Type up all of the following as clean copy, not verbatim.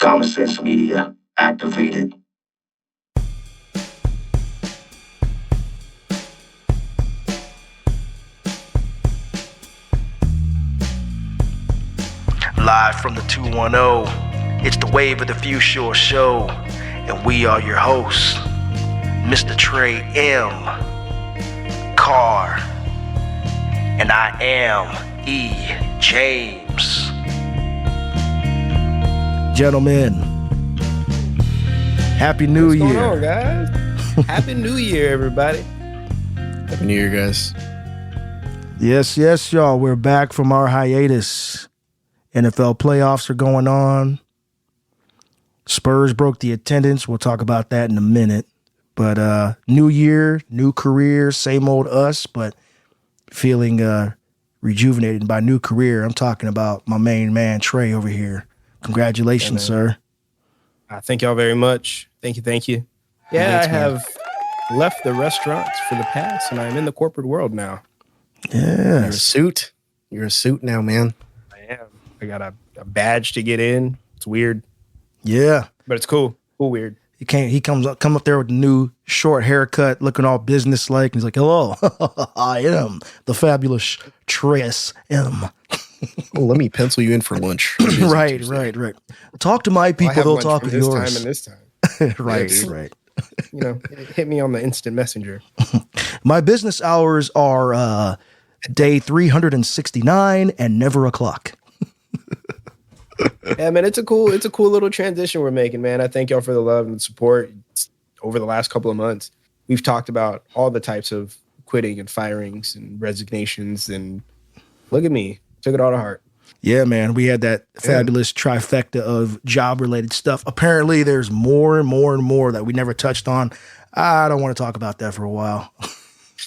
Common Sense Media activated. Live from the 210, it's the Wave of the Future show, and we are your hosts, Mr. Trey M. Carr, and I am E. James. Gentlemen, Happy New Year. What's going on, guys? Happy New Year, everybody. Happy New Year, guys. Yes, y'all. We're back from our hiatus. NFL playoffs are going on. Spurs broke the attendance. We'll talk about that in a minute. But new year, new career, same old us, but feeling rejuvenated by new career. I'm talking about my main man, Trey, over here. Congratulations, sir. Thank y'all very much. Thank you. Yeah, Thanks, I have left the restaurants for the past, and I'm in the corporate world now. Yes. You're a suit now, man. I am. I got a badge to get in. It's weird, Yeah. but it's cool. Cool, weird. He come up there with a new short haircut, looking all business-like, and he's like, hello, I am the fabulous Trey M. Oh, let me pencil you in for lunch. Right. Talk to my people, they'll talk to this yours. time and this time. Right. You know, hit me on the instant messenger. My business hours are day 369 and never o'clock. Yeah, man, it's a cool little transition we're making, man. I thank y'all for the love and support over the last couple of months. We've talked about all the types of quitting and firings and resignations, and look at me, took it all to heart. Yeah, man, we had that fabulous trifecta of job-related stuff. Apparently, there's more and more that we never touched on. I don't want to talk about that for a while.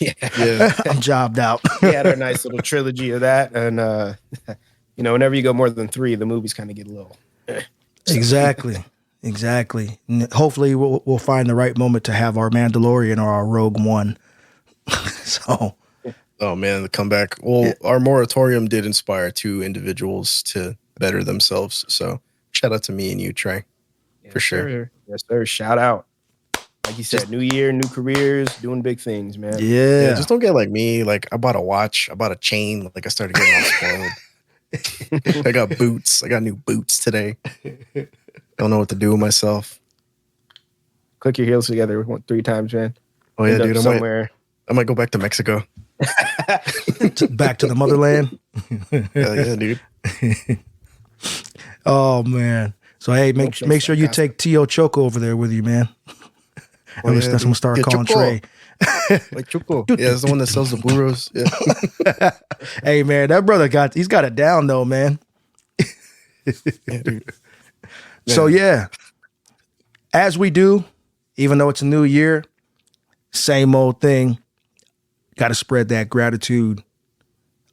Yeah. I'm jobbed out. We had our nice little trilogy of that, and you know, whenever you go more than 3, the movies kind of get a little. Exactly. And hopefully, we'll find the right moment to have our Mandalorian or our Rogue One. So, Oh, man, the comeback. Well, our moratorium did inspire 2 individuals to better themselves. So shout out to me and you, Trey, for sure. Sir. Yes, sir. Shout out. Like you said, new year, new careers, doing big things, man. yeah. Just don't get like me. Like, I bought a watch. I bought a chain. Like, I started getting all spoiled. I got boots. I got new boots today. Don't know what to do with myself. Click your heels together 3 times, man. Oh, yeah, End up dude. somewhere. I might go back to Mexico. Back to the motherland. Hell yeah, dude. Oh, man. So, hey, make sure you take Tio Choco over there with you, man. Oh, That's what I'm going to start calling Choco. Trey. Like Choco. Yeah, it's the one that sells the burros. Yeah. Hey, man, that brother he's got it down, though, man. Yeah, dude. So, yeah, as we do, even though it's a new year, same old thing, got to spread that gratitude.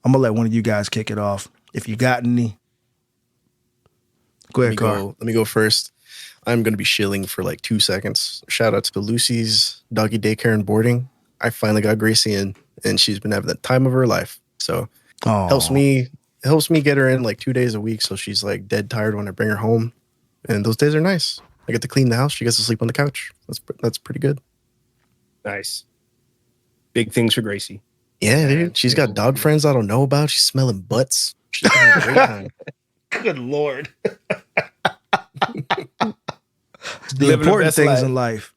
I'm going to let one of you guys kick it off. If you got any, go ahead, Carl. Let me go first. I'm going to be shilling for like 2 seconds. Shout out to Lucy's doggy daycare and boarding. I finally got Gracie in, and she's been having the time of her life. So helps me get her in like 2 days a week. So she's like dead tired when I bring her home. And those days are nice. I get to clean the house. She gets to sleep on the couch. That's pretty good. Nice. Big things for Gracie. Yeah, dude. She's got dog friends I don't know about. She's smelling butts. She's having a great time. Good Lord. The Living the important best things life. in life.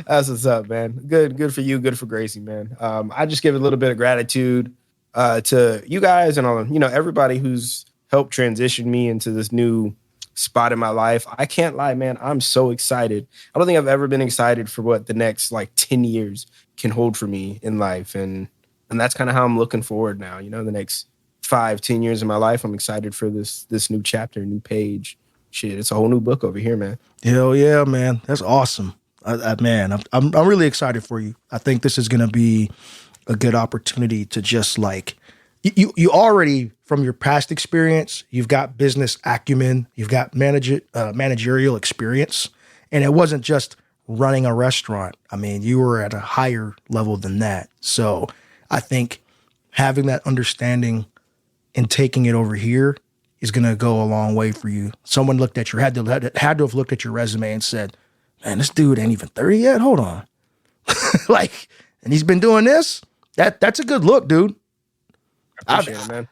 That's what's up, man. Good for you. Good for Gracie, man. I just give a little bit of gratitude to you guys and all, everybody who's helped transition me into this new spot in my life. I can't lie, man. I'm so excited. I don't think I've ever been excited for what the next like 10 years can hold for me in life. And that's kind of how I'm looking forward now. The next 5-10 years of my life, I'm excited for this new chapter, new page. Shit, it's a whole new book over here, man. Hell yeah, man. That's awesome. Man, I'm really excited for you. I think this is going to be a good opportunity to just like, you already, from your past experience, you've got business acumen, you've got managerial experience, and it wasn't just running a restaurant. I mean, you were at a higher level than that. So I think having that understanding and taking it over here is going to go a long way for you. Someone had to have looked at your resume and said, man, this dude ain't even 30 yet. Hold on. Like, and he's been doing this. That's a good look, dude. I appreciate it, man.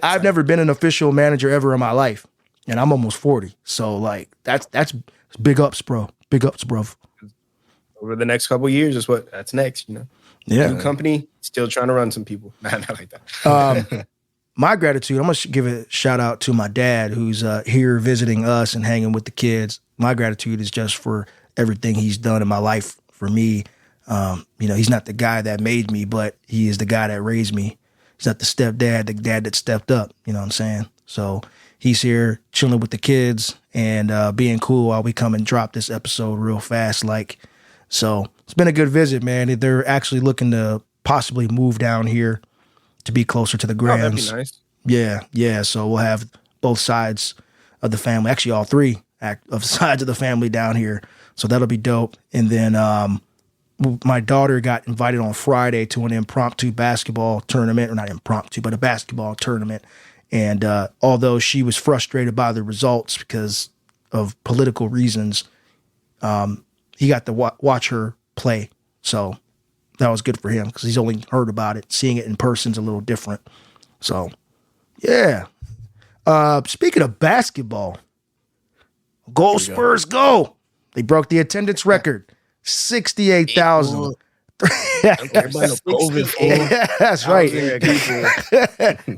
I've never been an official manager ever in my life, and I'm almost 40. So like, that's big ups, bro. Big ups, bro. Over the next couple of years is that's next, you know. Yeah. New company, still trying to run some people. Not like that. My gratitude, I'm going to give a shout out to my dad who's here visiting us and hanging with the kids. My gratitude is just for everything he's done in my life for me. He's not the guy that made me, but he is the guy that raised me. He's not the stepdad, the dad that stepped up. You know what I'm saying? So he's here chilling with the kids and being cool while we come and drop this episode real fast. So it's been a good visit, man. They're actually looking to possibly move down here to be closer to the Grams. Oh, that'd be nice. Yeah. So we'll have both sides of the family, actually all three of sides of the family down here. So that'll be dope. And then my daughter got invited on Friday to an impromptu basketball tournament, or not impromptu, but a basketball tournament. And although she was frustrated by the results because of political reasons, he got to watch her play. So that was good for him because he's only heard about it. Seeing it in person's a little different. So, yeah. Speaking of basketball, go Spurs, go! They broke the attendance record, 68,000. That's right.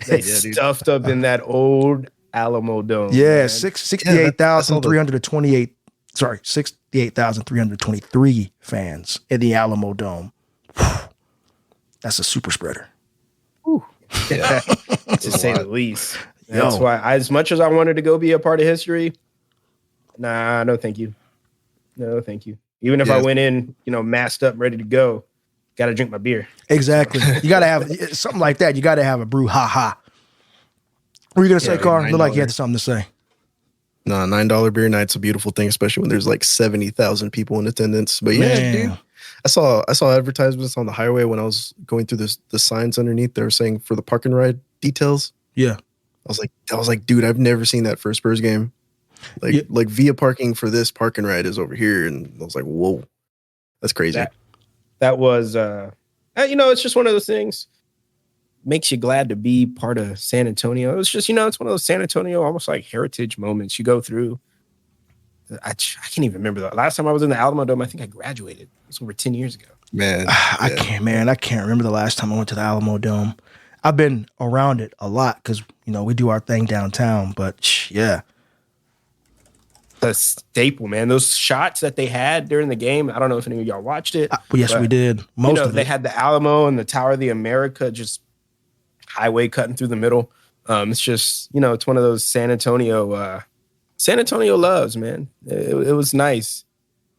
They stuffed up in that old Alamo Dome. Yeah, 68,328. Sorry, 68,323 fans in the Alamo Dome. That's a super spreader. Yeah, to say the least. That's why, as much as I wanted to go be a part of history, nah, no thank you. No thank you. Even if I went in, masked up, ready to go, got to drink my beer. Exactly. You got to have something like that. You got to have a brew. What were you going to say, Carl? Looked like you had something to say. No, $9 beer night's a beautiful thing, especially when there's like 70,000 people in attendance. But yeah, dude, I saw advertisements on the highway when I was going through the signs underneath. They were saying for the park and ride details. Yeah, I was like, dude, I've never seen that for a Spurs game. Like via parking for this park and ride is over here, and I was like, whoa, that's crazy. That was, it's just one of those things. Makes you glad to be part of San Antonio. It's just, it's one of those San Antonio almost like heritage moments you go through. I can't even remember the last time I was in the Alamo Dome. I think I graduated. It was over 10 years ago. Man, I can't remember the last time I went to the Alamo Dome. I've been around it a lot because, we do our thing downtown, but yeah. The staple, man. Those shots that they had during the game, I don't know if any of y'all watched it. Yes, we did. Most of it. They had the Alamo and the Tower of the America just highway cutting through the middle. It's just, it's one of those San Antonio loves, man. It was nice.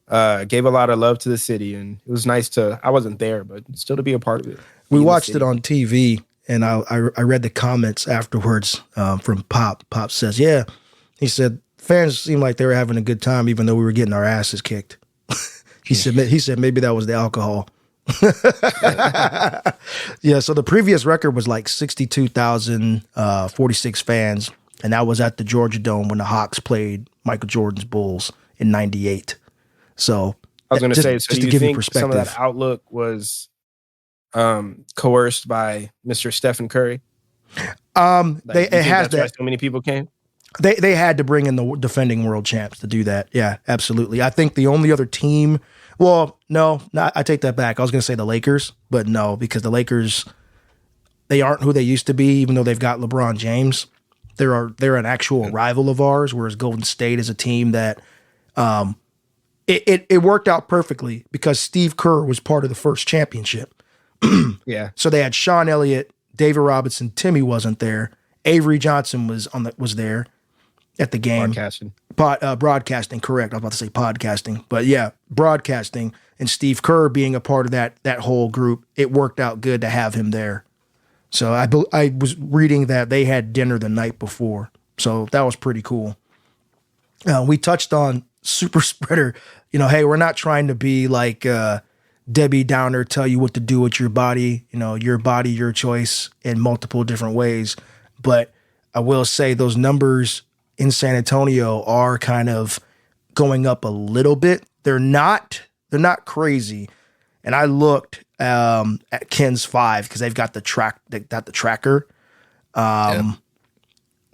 Gave a lot of love to the city, and it was nice I wasn't there, but still to be a part of it. We watched it on TV, and I read the comments afterwards from Pop. Pop says, yeah, he said, fans seemed like they were having a good time, even though we were getting our asses kicked. He said maybe that was the alcohol. Yeah, so the previous record was like 62,046 fans, and that was at the Georgia Dome when the Hawks played Michael Jordan's Bulls in '98. So I was going to say, so do you think some of that perspective. outlook was coerced by Mr. Stephen Curry? That's why so many people came. They had to bring in the defending world champs to do that. Yeah, absolutely. I think the only other team. Well, no, I take that back. I was going to say the Lakers, but no, because the Lakers, they aren't who they used to be, even though they've got LeBron James. They're an actual rival of ours, whereas Golden State is a team that it worked out perfectly because Steve Kerr was part of the first championship. Yeah. So they had Sean Elliott, David Robinson, Timmy wasn't there. Avery Johnson was there at the game. Broadcasting, correct. I was about to say podcasting, but yeah, broadcasting, and Steve Kerr being a part of that whole group, it worked out good to have him there. So I was reading that they had dinner the night before, so that was pretty cool. We touched on super spreader. Hey, we're not trying to be like Debbie Downer, tell you what to do with your body. Your body, your choice in multiple different ways. But I will say those numbers in San Antonio are kind of going up a little bit. They're not crazy. And I looked at Ken's 5 because they've got the tracker.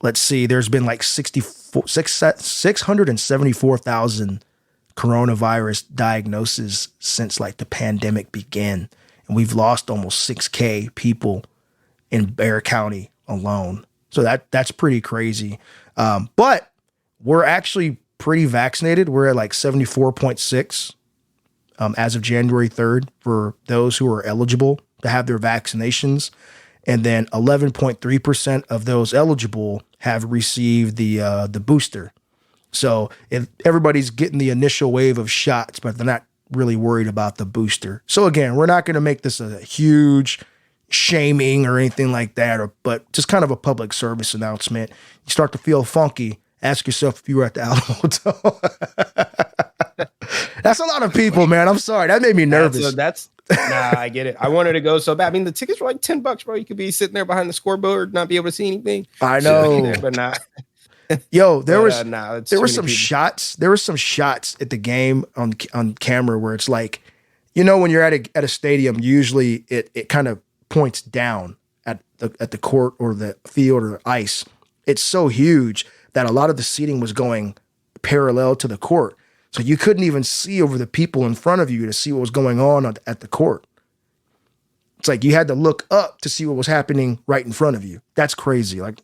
Let's see, there's been like 674,000 coronavirus diagnoses since like the pandemic began. And we've lost almost 6K people in Bexar County alone. So that's pretty crazy. But we're actually pretty vaccinated. We're at like 74.6 as of January 3rd for those who are eligible to have their vaccinations. And then 11.3% of those eligible have received the booster. So if everybody's getting the initial wave of shots, but they're not really worried about the booster. So again, we're not going to make this a huge shaming or anything like that, but just kind of a public service announcement. You start to feel funky, ask yourself if you were at the Alamo Dome. That's a lot of people, man. I'm sorry. That made me nervous. Nah, I get it. I wanted to go so bad. I mean, the tickets were like $10, bro. You could be sitting there behind the scoreboard, not be able to see anything. I know, there, but not. Yo, there were some people. shots. There were some shots at the game on camera where it's like, you know, when you're at a stadium, usually it kind of points down at the court or the field or the ice. It's so huge that a lot of the seating was going parallel to the court. So you couldn't even see over the people in front of you to see what was going on at the court. It's like you had to look up to see what was happening right in front of you. That's crazy. Like,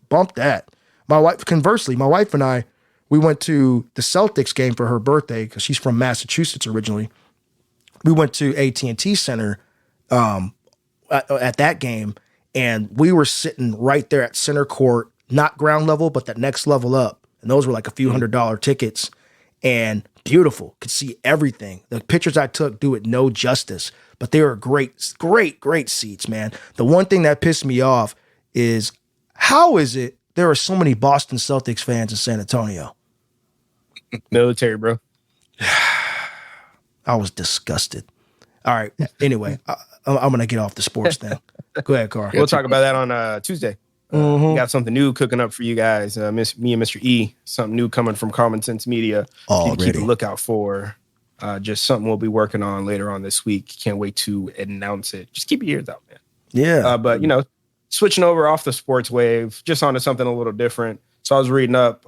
bump that. Conversely, my wife and I, we went to the Celtics game for her birthday because she's from Massachusetts originally. We went to AT&T Center at that game, and we were sitting right there at center court, not ground level, but that next level up. And those were like a few $100 tickets. And beautiful, could see everything. The pictures I took do it no justice, but they were great seats, man. The one thing that pissed me off is how is it there are so many Boston Celtics fans in San Antonio? Military, bro. I was disgusted. All right. Anyway, I'm going to get off the sports thing. Go ahead, Carl. We'll talk about that on Tuesday. We got something new cooking up for you guys. Me and Mr. E, something new coming from Common Sense Media. Keep a lookout for. Just something we'll be working on later on this week. Can't wait to announce it. Just keep your ears out, man. Yeah. But, you know, switching over off the sports wave, just onto something a little different. So I was reading up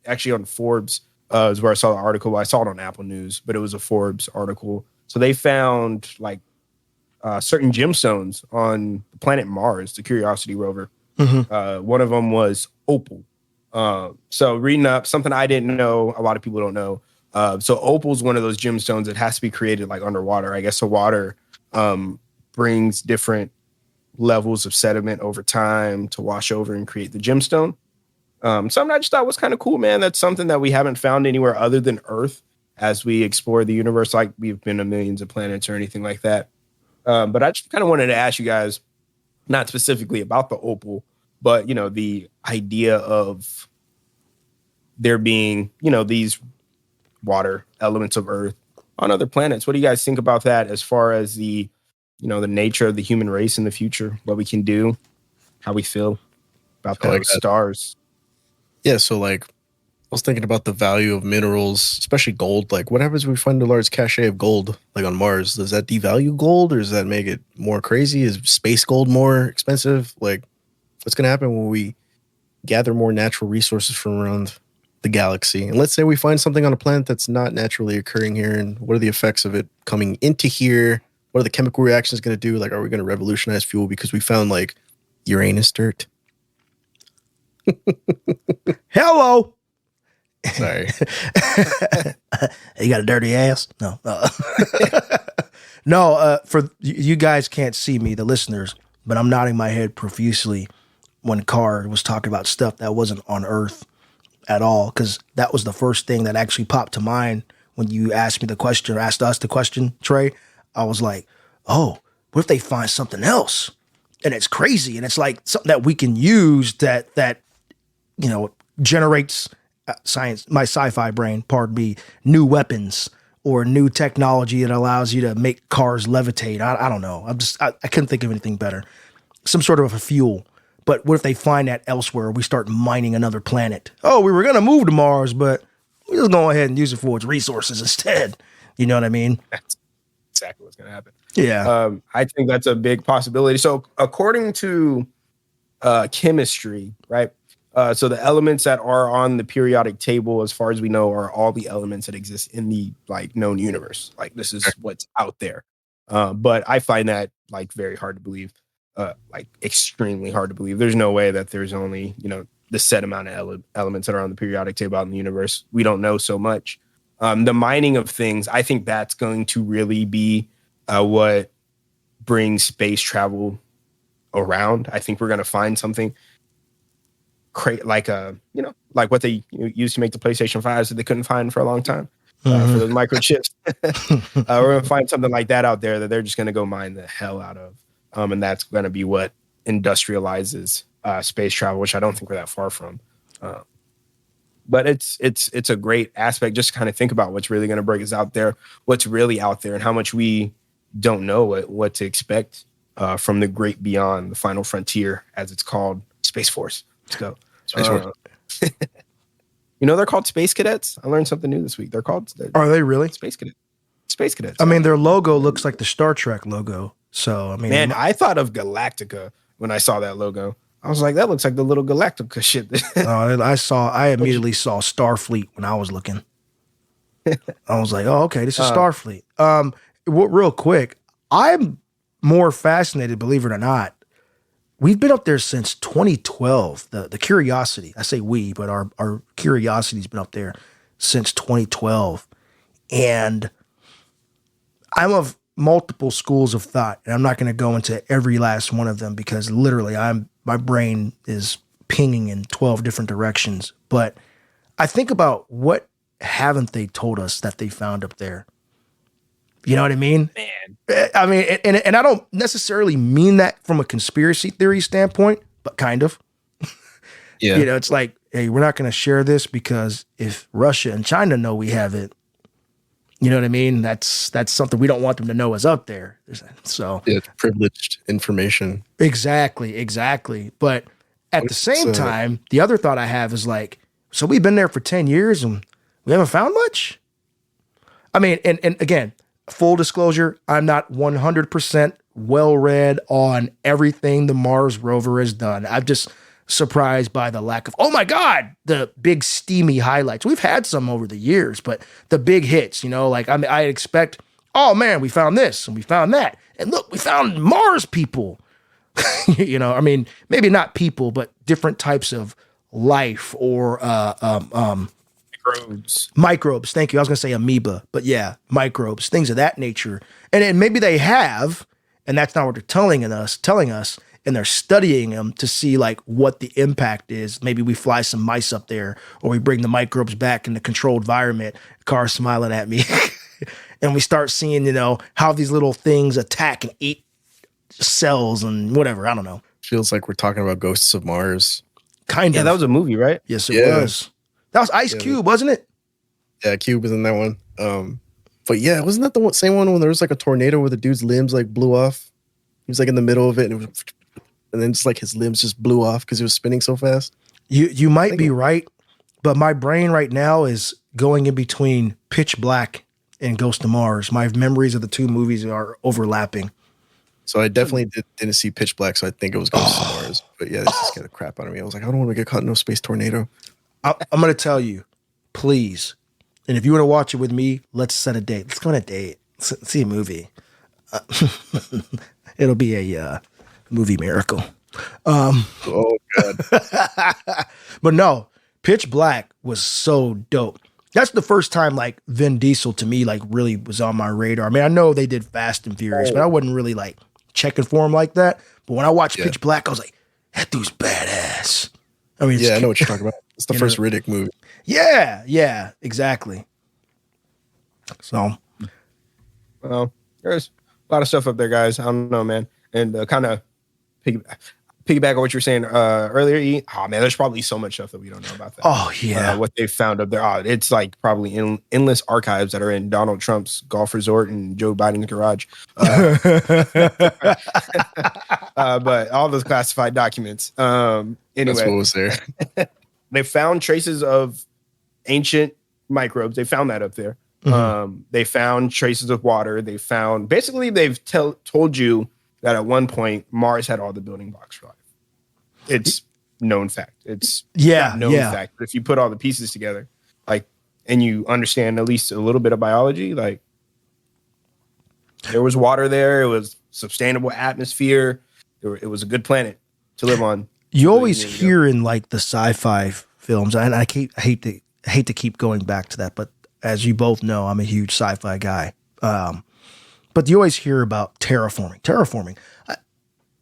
actually on Forbes is where I saw the article. I saw it on Apple News, but it was a Forbes article. So they found like certain gemstones on the planet Mars, the Curiosity rover. Mm-hmm. One of them was opal. So reading up something I didn't know, a lot of people don't know. So opal is one of those gemstones that has to be created like underwater. I guess the water brings different levels of sediment over time to wash over and create the gemstone. Something I just thought was kind of cool, man. That's something that we haven't found anywhere other than Earth as we explore the universe. Like we've been to millions of planets or anything like that. But I just kind of wanted to ask you guys, not specifically about the opal, but, you know, the idea of there being, you know, these water elements of Earth on other planets. What do you guys think about that as far as the, you know, the nature of the human race in the future, what we can do, how we feel about those stars? Yeah, so like I was thinking about the value of minerals, especially gold. Like what happens if we find a large cache of gold like on Mars? Does that devalue gold or does that make it more crazy? Is space gold more expensive? Like what's going to happen when we gather more natural resources from around the galaxy? And let's say we find something on a planet that's not naturally occurring here, and what are the effects of it coming into here? What are the chemical reactions going to do? Like, are we going to revolutionize fuel because we found like Uranus dirt? Hello. Sorry. You got a dirty ass? No. No, for you guys can't see me, the listeners, but I'm nodding my head profusely when Carr was talking about stuff that wasn't on Earth at all, because that was the first thing that actually popped to mind when you asked me the question or asked us the question, Trey. I was like, oh, what if they find something else? And it's crazy. And it's like something that we can use that you know, generates science, my sci-fi brain, pardon me, new weapons or new technology that allows you to make cars levitate. I don't know. I couldn't think of anything better. Some sort of a fuel. But what if they find that elsewhere? We start mining another planet. Oh, we were going to move to Mars, but we're just go ahead and use it for its resources instead. You know what I mean? That's exactly what's going to happen. Yeah. I think that's a big possibility. So according to chemistry, right? So the elements that are on the periodic table, as far as we know, are all the elements that exist in the like known universe. Like this is what's out there. But I find that like very hard to believe, like extremely hard to believe. There's no way that there's only, the set amount of elements that are on the periodic table out in the universe. We don't know so much. The mining of things, I think that's going to really be what brings space travel around. I think we're going to find something like like what they used to make the PlayStation 5s that they couldn't find for a long time for those microchips. We're going to find something like that out there that they're just going to go mine the hell out of. And that's going to be what industrializes space travel, which I don't think we're that far from. But it's a great aspect just to kind of think about what's really going to break us out there, what's really out there, and how much we don't know what to expect from the great beyond, the final frontier, as it's called, Space Force. Let's go. Space Force. They're called Space Cadets. I learned something new this week. Are they really? Space Cadets. Space Cadets. I mean, their logo looks like the Star Trek logo. So, I mean, man, I thought of Galactica when I saw that logo. I was like, that looks like the little Galactica shit. I immediately saw Starfleet when I was looking. I was like, oh, okay, this is Starfleet. Real quick, I'm more fascinated, believe it or not. We've been up there since 2012. The Curiosity, I say we, but our Curiosity's been up there since 2012. And I'm of multiple schools of thought, and I'm not going to go into every last one of them because literally my brain is pinging in 12 different directions. But I think about what haven't they told us that they found up there? You know what I mean? Man. I mean, and I don't necessarily mean that from a conspiracy theory standpoint, but kind of. Yeah. It's like, hey, we're not going to share this because if Russia and China know we have it, you know what I mean? That's something we don't want them to know is up there. So yeah, it's privileged information. Exactly. But at the same time, the other thought I have is like, so we've been there for 10 years and we haven't found much? I mean, and again, full disclosure, I'm not 100% well-read on everything the Mars rover has done. I'm just surprised by the lack of, oh my God, the big steamy highlights. We've had some over the years, but the big hits, like I expect, oh man, we found this and we found that. And look, we found Mars people. I mean, maybe not people, but different types of life or microbes. Thank you. I was going to say amoeba, but yeah, microbes, things of that nature. And maybe they have, and that's not what they're telling us, and they're studying them to see like what the impact is. Maybe we fly some mice up there, or we bring the microbes back in the controlled environment. Car's smiling at me. And we start seeing, how these little things attack and eat cells and whatever. I don't know. Feels like we're talking about Ghosts of Mars. Kind of. Yeah, that was a movie, right? Yes, it was. That was Ice Cube, wasn't it? Yeah, Cube was in that one. But yeah, wasn't that the same one when there was like a tornado where the dude's limbs like blew off? He was like in the middle of it, and then just like his limbs just blew off because he was spinning so fast. You might be right, but my brain right now is going in between Pitch Black and Ghost of Mars. My memories of the two movies are overlapping. So I definitely didn't see Pitch Black, so I think it was Ghost of Mars. But yeah, this just scared the crap out of me. I was like, I don't want to get caught in no space tornado. I'm going to tell you, please. And if you want to watch it with me, let's set a date. Let's go on a date. Let's see a movie. It'll be a movie miracle. Oh, God. But no, Pitch Black was so dope. That's the first time like Vin Diesel to me like really was on my radar. I mean, I know they did Fast and Furious, but I wasn't really like checking for him like that. But when I watched Pitch Black, I was like, that dude's badass. I mean, I know what you're talking about. It's the first Riddick movie. Yeah, exactly. So, well, there's a lot of stuff up there, guys. I don't know, man. And kind of piggyback on what you were saying earlier, E, oh man, there's probably so much stuff that we don't know about that. Oh yeah, what they found up there. Oh, it's like probably endless archives that are in Donald Trump's golf resort and Joe Biden's garage. But all those classified documents. Anyway, that's what was there. They found traces of ancient microbes. They found that up there. Mm-hmm. They found traces of water. They found basically they've told you that at one point Mars had all the building blocks for life. It's known fact. It's not known fact. But if you put all the pieces together, like, and you understand at least a little bit of biology, like there was water there. It was sustainable atmosphere. It was a good planet to live on. You always hear in like the sci-fi films, and I hate to keep going back to that, but as you both know, I'm a huge sci-fi guy. But you always hear about terraforming.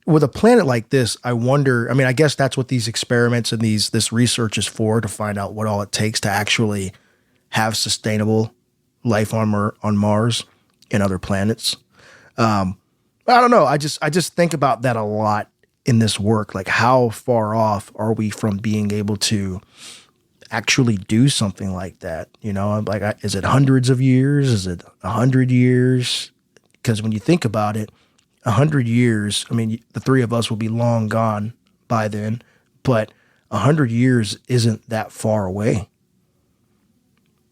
With a planet like this, I wonder, I mean, I guess that's what these experiments and this research is for, to find out what all it takes to actually have sustainable life on Mars and other planets. I don't know. I just think about that a lot in this work. Like, how far off are we from being able to actually do something like that? You know, like, is it hundreds of years? Is it 100 years? Because when you think about it, 100 years, I mean, the three of us will be long gone by then, but 100 years isn't that far away.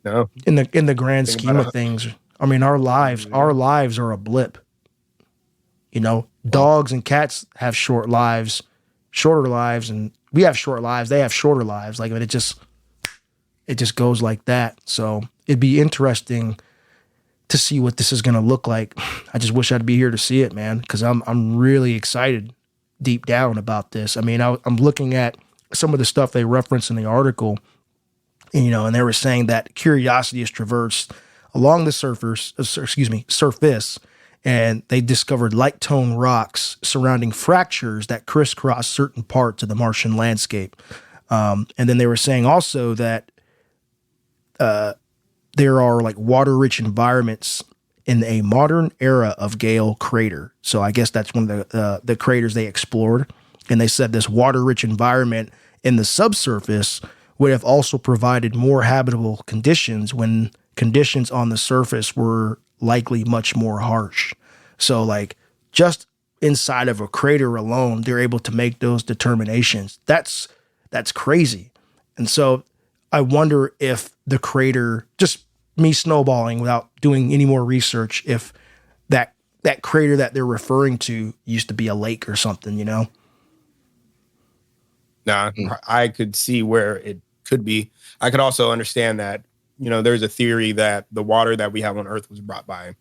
No. In the grand scheme of things, I mean, our lives are a blip. You know, dogs and cats have shorter lives, and we have short lives. They have shorter lives. Like, it just goes like that. So it'd be interesting to see what this is going to look like. I just wish I'd be here to see it, man, because I'm really excited deep down about this. I mean, I'm looking at some of the stuff they referenced in the article, and they were saying that Curiosity has traversed along the surface, and they discovered light tone rocks surrounding fractures that crisscross certain parts of the Martian landscape. And then they were saying also that there are like water-rich environments in a modern era of Gale crater. So I guess that's one of the craters they explored. And they said this water-rich environment in the subsurface would have also provided more habitable conditions when conditions on the surface were likely much more harsh. So like just inside of a crater alone, they're able to make those determinations. That's crazy. And so I wonder if the crater, just me snowballing without doing any more research, if that crater that they're referring to used to be a lake or something, you know? Nah, I could see where it could be. I could also understand that, there's a theory that the water that we have on Earth was brought by,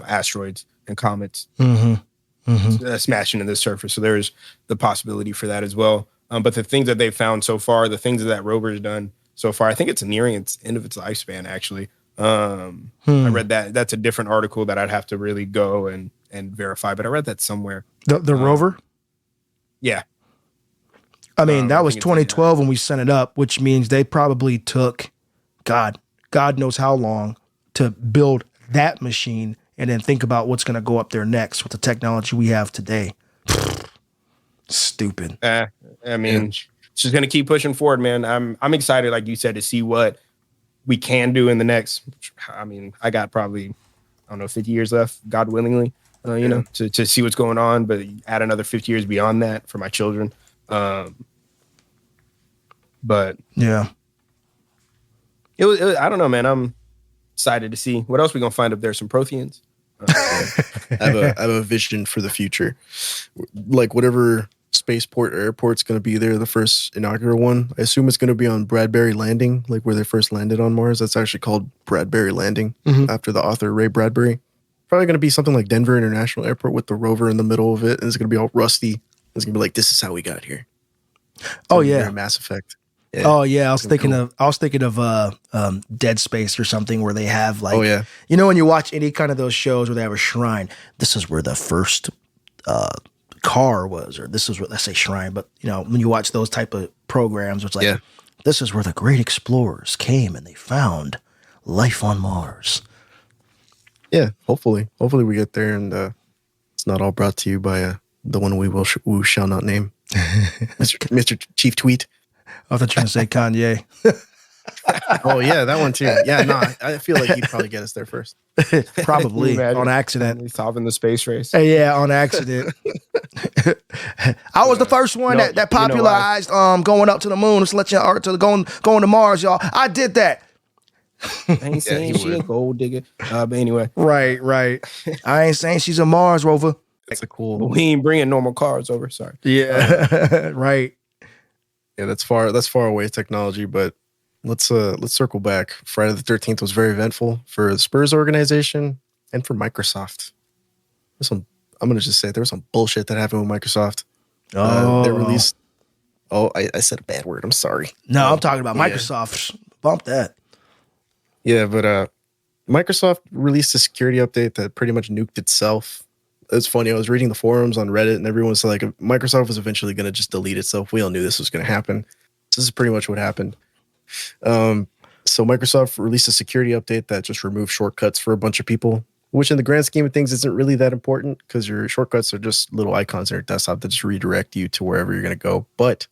asteroids and comets smashing into the surface. So there's the possibility for that as well. But the things that they've found so far, the things that rover's done so far, I think it's nearing its end of its lifespan, actually. I read that. That's a different article that I'd have to really go and verify, but I read that somewhere. The rover? Yeah. I mean, that was 2012 when we sent it up, which means they probably took, God knows how long to build that machine and then think about what's going to go up there next with the technology we have today. Stupid. I mean, she's going to keep pushing forward, man. I'm excited, like you said, to see what we can do in the next. I mean, I got probably, 50 years left, God willingly, to see what's going on, but add another 50 years beyond that for my children. But yeah, it was, I don't know, man. I'm excited to see what else we're going to find up there. Some Protheans. I have a vision for the future. Like whatever spaceport or airport's going to be there, the first inaugural one, I assume it's going to be on Bradbury Landing, like where they first landed on Mars. That's actually called Bradbury Landing after the author Ray Bradbury. Probably going to be something like Denver International Airport with the rover in the middle of it, and it's going to be all rusty. It's going to be like, this is how we got here. Oh yeah, Mass Effect. Yeah. Oh yeah, I was thinking of Dead Space or something where they have like, when you watch any kind of those shows where they have a shrine, this is where the first car was, or this is what, let's say shrine, but when you watch those type of programs, it's like, this is where the great explorers came and they found life on Mars. Yeah, hopefully we get there and it's not all brought to you by the one we shall not name. Mr. Chief Tweet. I thought you were going to say Kanye. Oh yeah, that one too. Yeah, no, I feel like he'd probably get us there first. Probably on accident. He's solving the space race. Yeah, on accident. I was the first one that popularized going up to the moon. Let's let you going to Mars, y'all. I did that. I ain't saying she a gold digger. But anyway. Right. I ain't saying she's a Mars rover. That's a cool. But we ain't bringing normal cars over. Sorry. Yeah. Right. Yeah, that's far away technology, but let's circle back. Friday the 13th was very eventful for the Spurs organization and for Microsoft. I'm gonna just say there was some bullshit that happened with Microsoft. They released. Oh, I said a bad word. I'm sorry. No, I'm talking about Microsoft. Yeah. Bump that. Yeah, but Microsoft released a security update that pretty much nuked itself. It's funny. I was reading the forums on Reddit, and everyone's like, Microsoft was eventually going to just delete itself. We all knew this was going to happen. This is pretty much what happened. So Microsoft released a security update that just removed shortcuts for a bunch of people, which in the grand scheme of things isn't really that important because your shortcuts are just little icons on your desktop that just redirect you to wherever you're going to go. But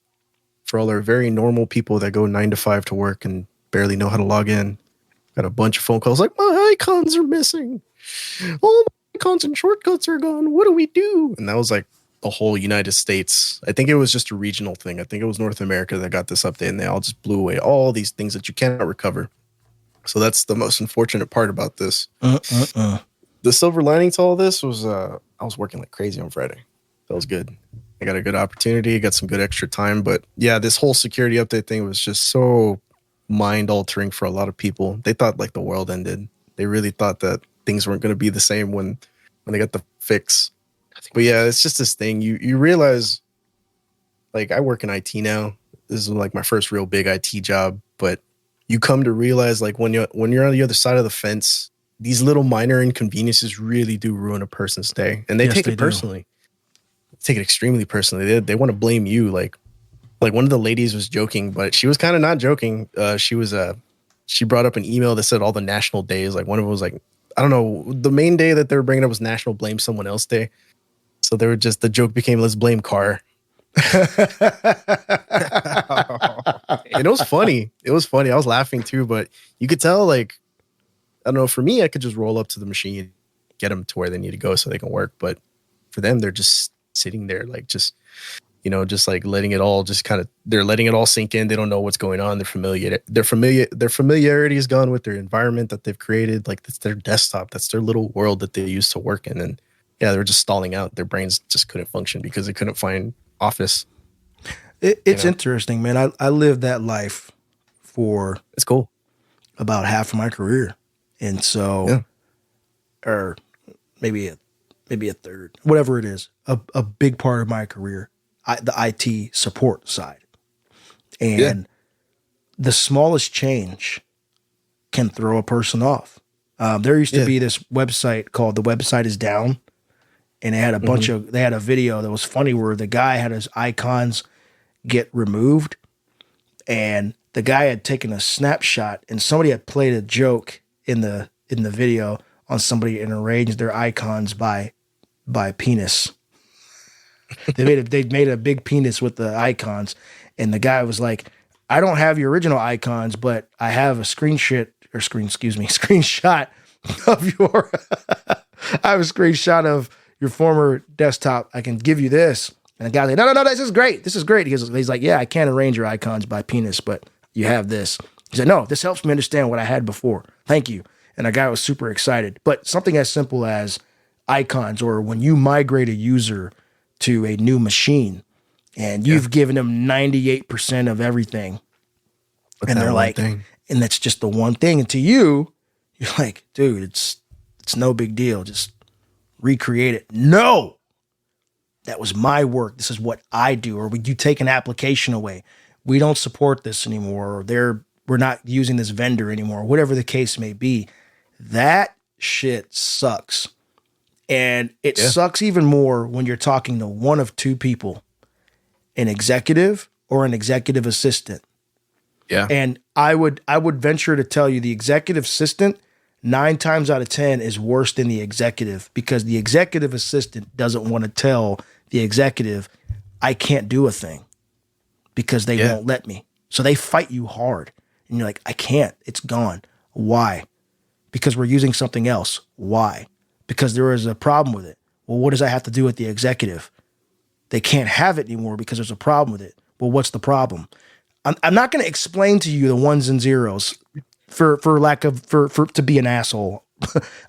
for all our very normal people that go 9 to 5 to work and barely know how to log in, got a bunch of phone calls like, my icons are missing. Oh, my icons and shortcuts are gone. What do we do? And that was like the whole United States. I think it was just a regional thing. I think it was North America that got this update, and they all just blew away all these things that you cannot recover. So that's the most unfortunate part about this. The silver lining to all this was I was working like crazy on Friday. That was good. I got a good opportunity, got some good extra time. But yeah, this whole security update thing was just so mind altering for a lot of people. They thought like the world ended. They really thought that things weren't going to be the same when they got the fix. But yeah, it's just this thing. You realize, like, I work in IT now. This is like my first real big IT job. But you come to realize, like, when you're on the other side of the fence, these little minor inconveniences really do ruin a person's day, and they take it personally. Take it extremely personally. They want to blame you. Like one of the ladies was joking, but she was kind of not joking. She brought up an email that said all the national days. Like one of them was like, I don't know, the main day that they were bringing up was National Blame Someone Else Day. So they were just, the joke became, let's blame Carr. And it was funny. It was funny. I was laughing too, but you could tell, like, I don't know, for me, I could just roll up to the machine, get them to where they need to go so they can work. But for them, they're just sitting there, like, just, you know, just like letting it all just kind of, they're letting it all sink in. They don't know what's going on. Their familiarity is gone with their environment that they've created. Like, that's their desktop. That's their little world that they used to work in. And yeah, they were just stalling out. Their brains just couldn't function because they couldn't find Office. It's interesting, man. I lived that life for it's cool about half of my career. And so, or maybe a third, whatever it is, a big part of my career, the IT support side. And the smallest change can throw a person off. There used to be this website called The Website Is Down. And they had a bunch of, they had a video that was funny where the guy had his icons get removed. And the guy had taken a snapshot and somebody had played a joke in the video on somebody and arranged their icons by penis. They made a big penis with the icons, and the guy was like, "I don't have your original icons, but I have a screenshot of your I have a screenshot of your former desktop. I can give you this." And the guy's like, "No, this is great. This is great." He's like, "Yeah, I can't arrange your icons by penis, but you have this." He said, "No, this helps me understand what I had before. Thank you." And the guy was super excited. But something as simple as icons, or when you migrate a user to a new machine and you've given them 98% of everything, and they're like, and that's just the one thing. And to you, you're like, dude, it's no big deal. Just recreate it. No, that was my work. This is what I do. Or you take an application away. We don't support this anymore. Or we're not using this vendor anymore. Whatever the case may be. That shit sucks. And it sucks even more when you're talking to one of two people, an executive or an executive assistant. Yeah. And I would venture to tell you the executive assistant 9 times out of 10 is worse than the executive, because the executive assistant doesn't want to tell the executive, I can't do a thing because they won't let me. So they fight you hard. And you're like, I can't. It's gone. Why? Because we're using something else. Why? Because there is a problem with it. Well, what does that have to do with the executive? They can't have it anymore because there's a problem with it. Well, what's the problem? I'm not going to explain to you the ones and zeros for to be an asshole.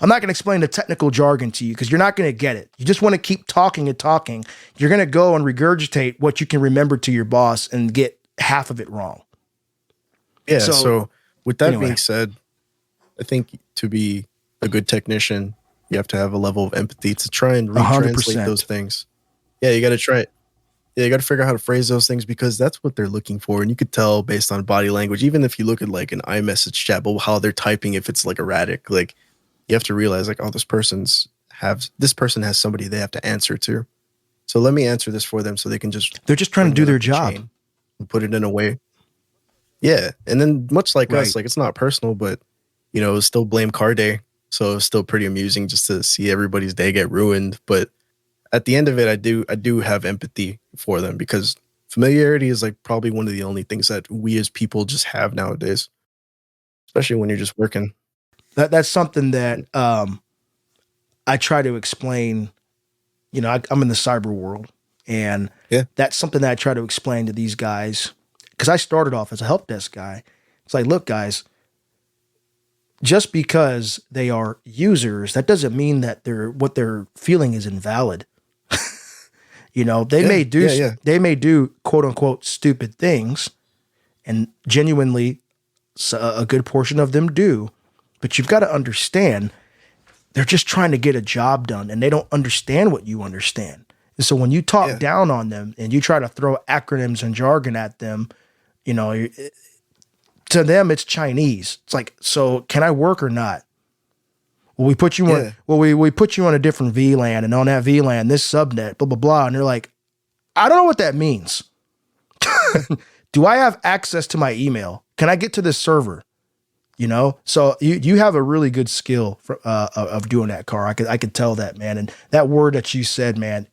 I'm not going to explain the technical jargon to you because you're not going to get it. You just want to keep talking and talking. You're going to go and regurgitate what you can remember to your boss and get half of it wrong. Yeah. So with that being said, I think to be a good technician, you have to have a level of empathy to try and retranslate 100%. those things. Yeah, you got to try it. Yeah, you got to figure out how to phrase those things because that's what they're looking for. And you could tell based on body language, even if you look at like an iMessage chat, but how they're typing, if it's like erratic, like you have to realize like, oh, this person has somebody they have to answer to. So let me answer this for them so they can they're just trying to do their job and put it in a way. Yeah. And then much like us, like it's not personal, but you know, it's still blame car day. So it's still pretty amusing just to see everybody's day get ruined. But at the end of it, I do have empathy for them because familiarity is like probably one of the only things that we as people just have nowadays, especially when you're just working. That's something that I try to explain. You know, I'm in the cyber world, and that's something that I try to explain to these guys because I started off as a help desk guy. It's like, look, guys, just because they are users, that doesn't mean that what they're feeling is invalid. You know, they may do quote unquote stupid things, and genuinely a good portion of them do. But you've got to understand, they're just trying to get a job done, and they don't understand what you understand. And so when you talk down on them and you try to throw acronyms and jargon at them, you know, to them it's Chinese. It's like, so can I work or not? Well, we put you on. Well, we put you on a different VLAN, and on that VLAN, this subnet, blah blah blah, and they're like, I don't know what that means. Do I have access to my email? Can I get to this server? You know, so you have a really good skill of doing that, Carr. I could tell that, man. And that word that you said, man,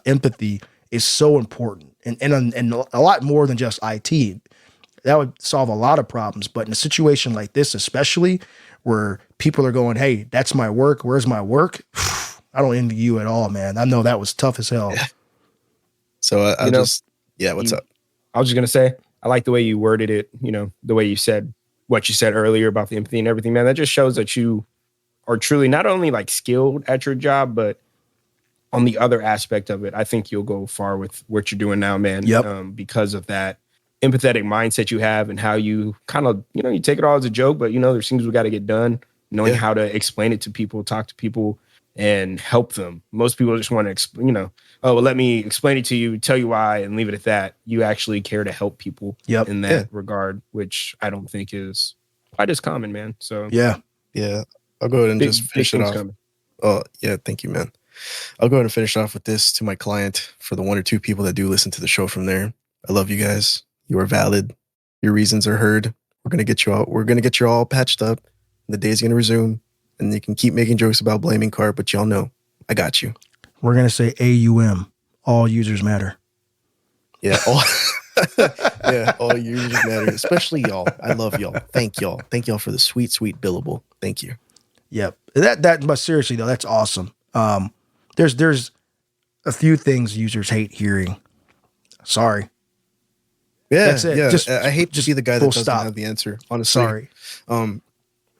empathy is so important, and a lot more than just IT. That would solve a lot of problems. But in a situation like this, especially where people are going, hey, that's my work. Where's my work? I don't envy you at all, man. I know that was tough as hell. Yeah. So what's up? I was just going to say, I like the way you worded it, you know, the way you said what you said earlier about the empathy and everything, man. That just shows that you are truly not only like skilled at your job, but on the other aspect of it, I think you'll go far with what you're doing now, man. Yep. Because of that empathetic mindset you have and how you kind of, you know, you take it all as a joke, but you know, there's things we got to get done, knowing how to explain it to people, talk to people and help them. Most people just want to, you know, oh, well, let me explain it to you, tell you why, and leave it at that. You actually care to help people in that regard, which I don't think is quite as common, man. So yeah. I'll go ahead and just finish it off. Coming. Oh yeah, thank you, man. I'll go ahead and finish off with this to my client for the 1 or 2 people that do listen to the show from there. I love you guys. You are valid. Your reasons are heard. We're gonna get you all. We're gonna get you all patched up. The day's gonna resume, and you can keep making jokes about blaming Cart, but y'all know I got you. We're gonna say AUM. All users matter. Yeah, all users matter, especially y'all. I love y'all. Thank y'all. Thank y'all for the sweet, sweet billable. Thank you. Yep. But seriously though, that's awesome. There's a few things users hate hearing. Sorry. Yeah, that's it. I hate to be the guy that doesn't have the answer. Honestly, sorry.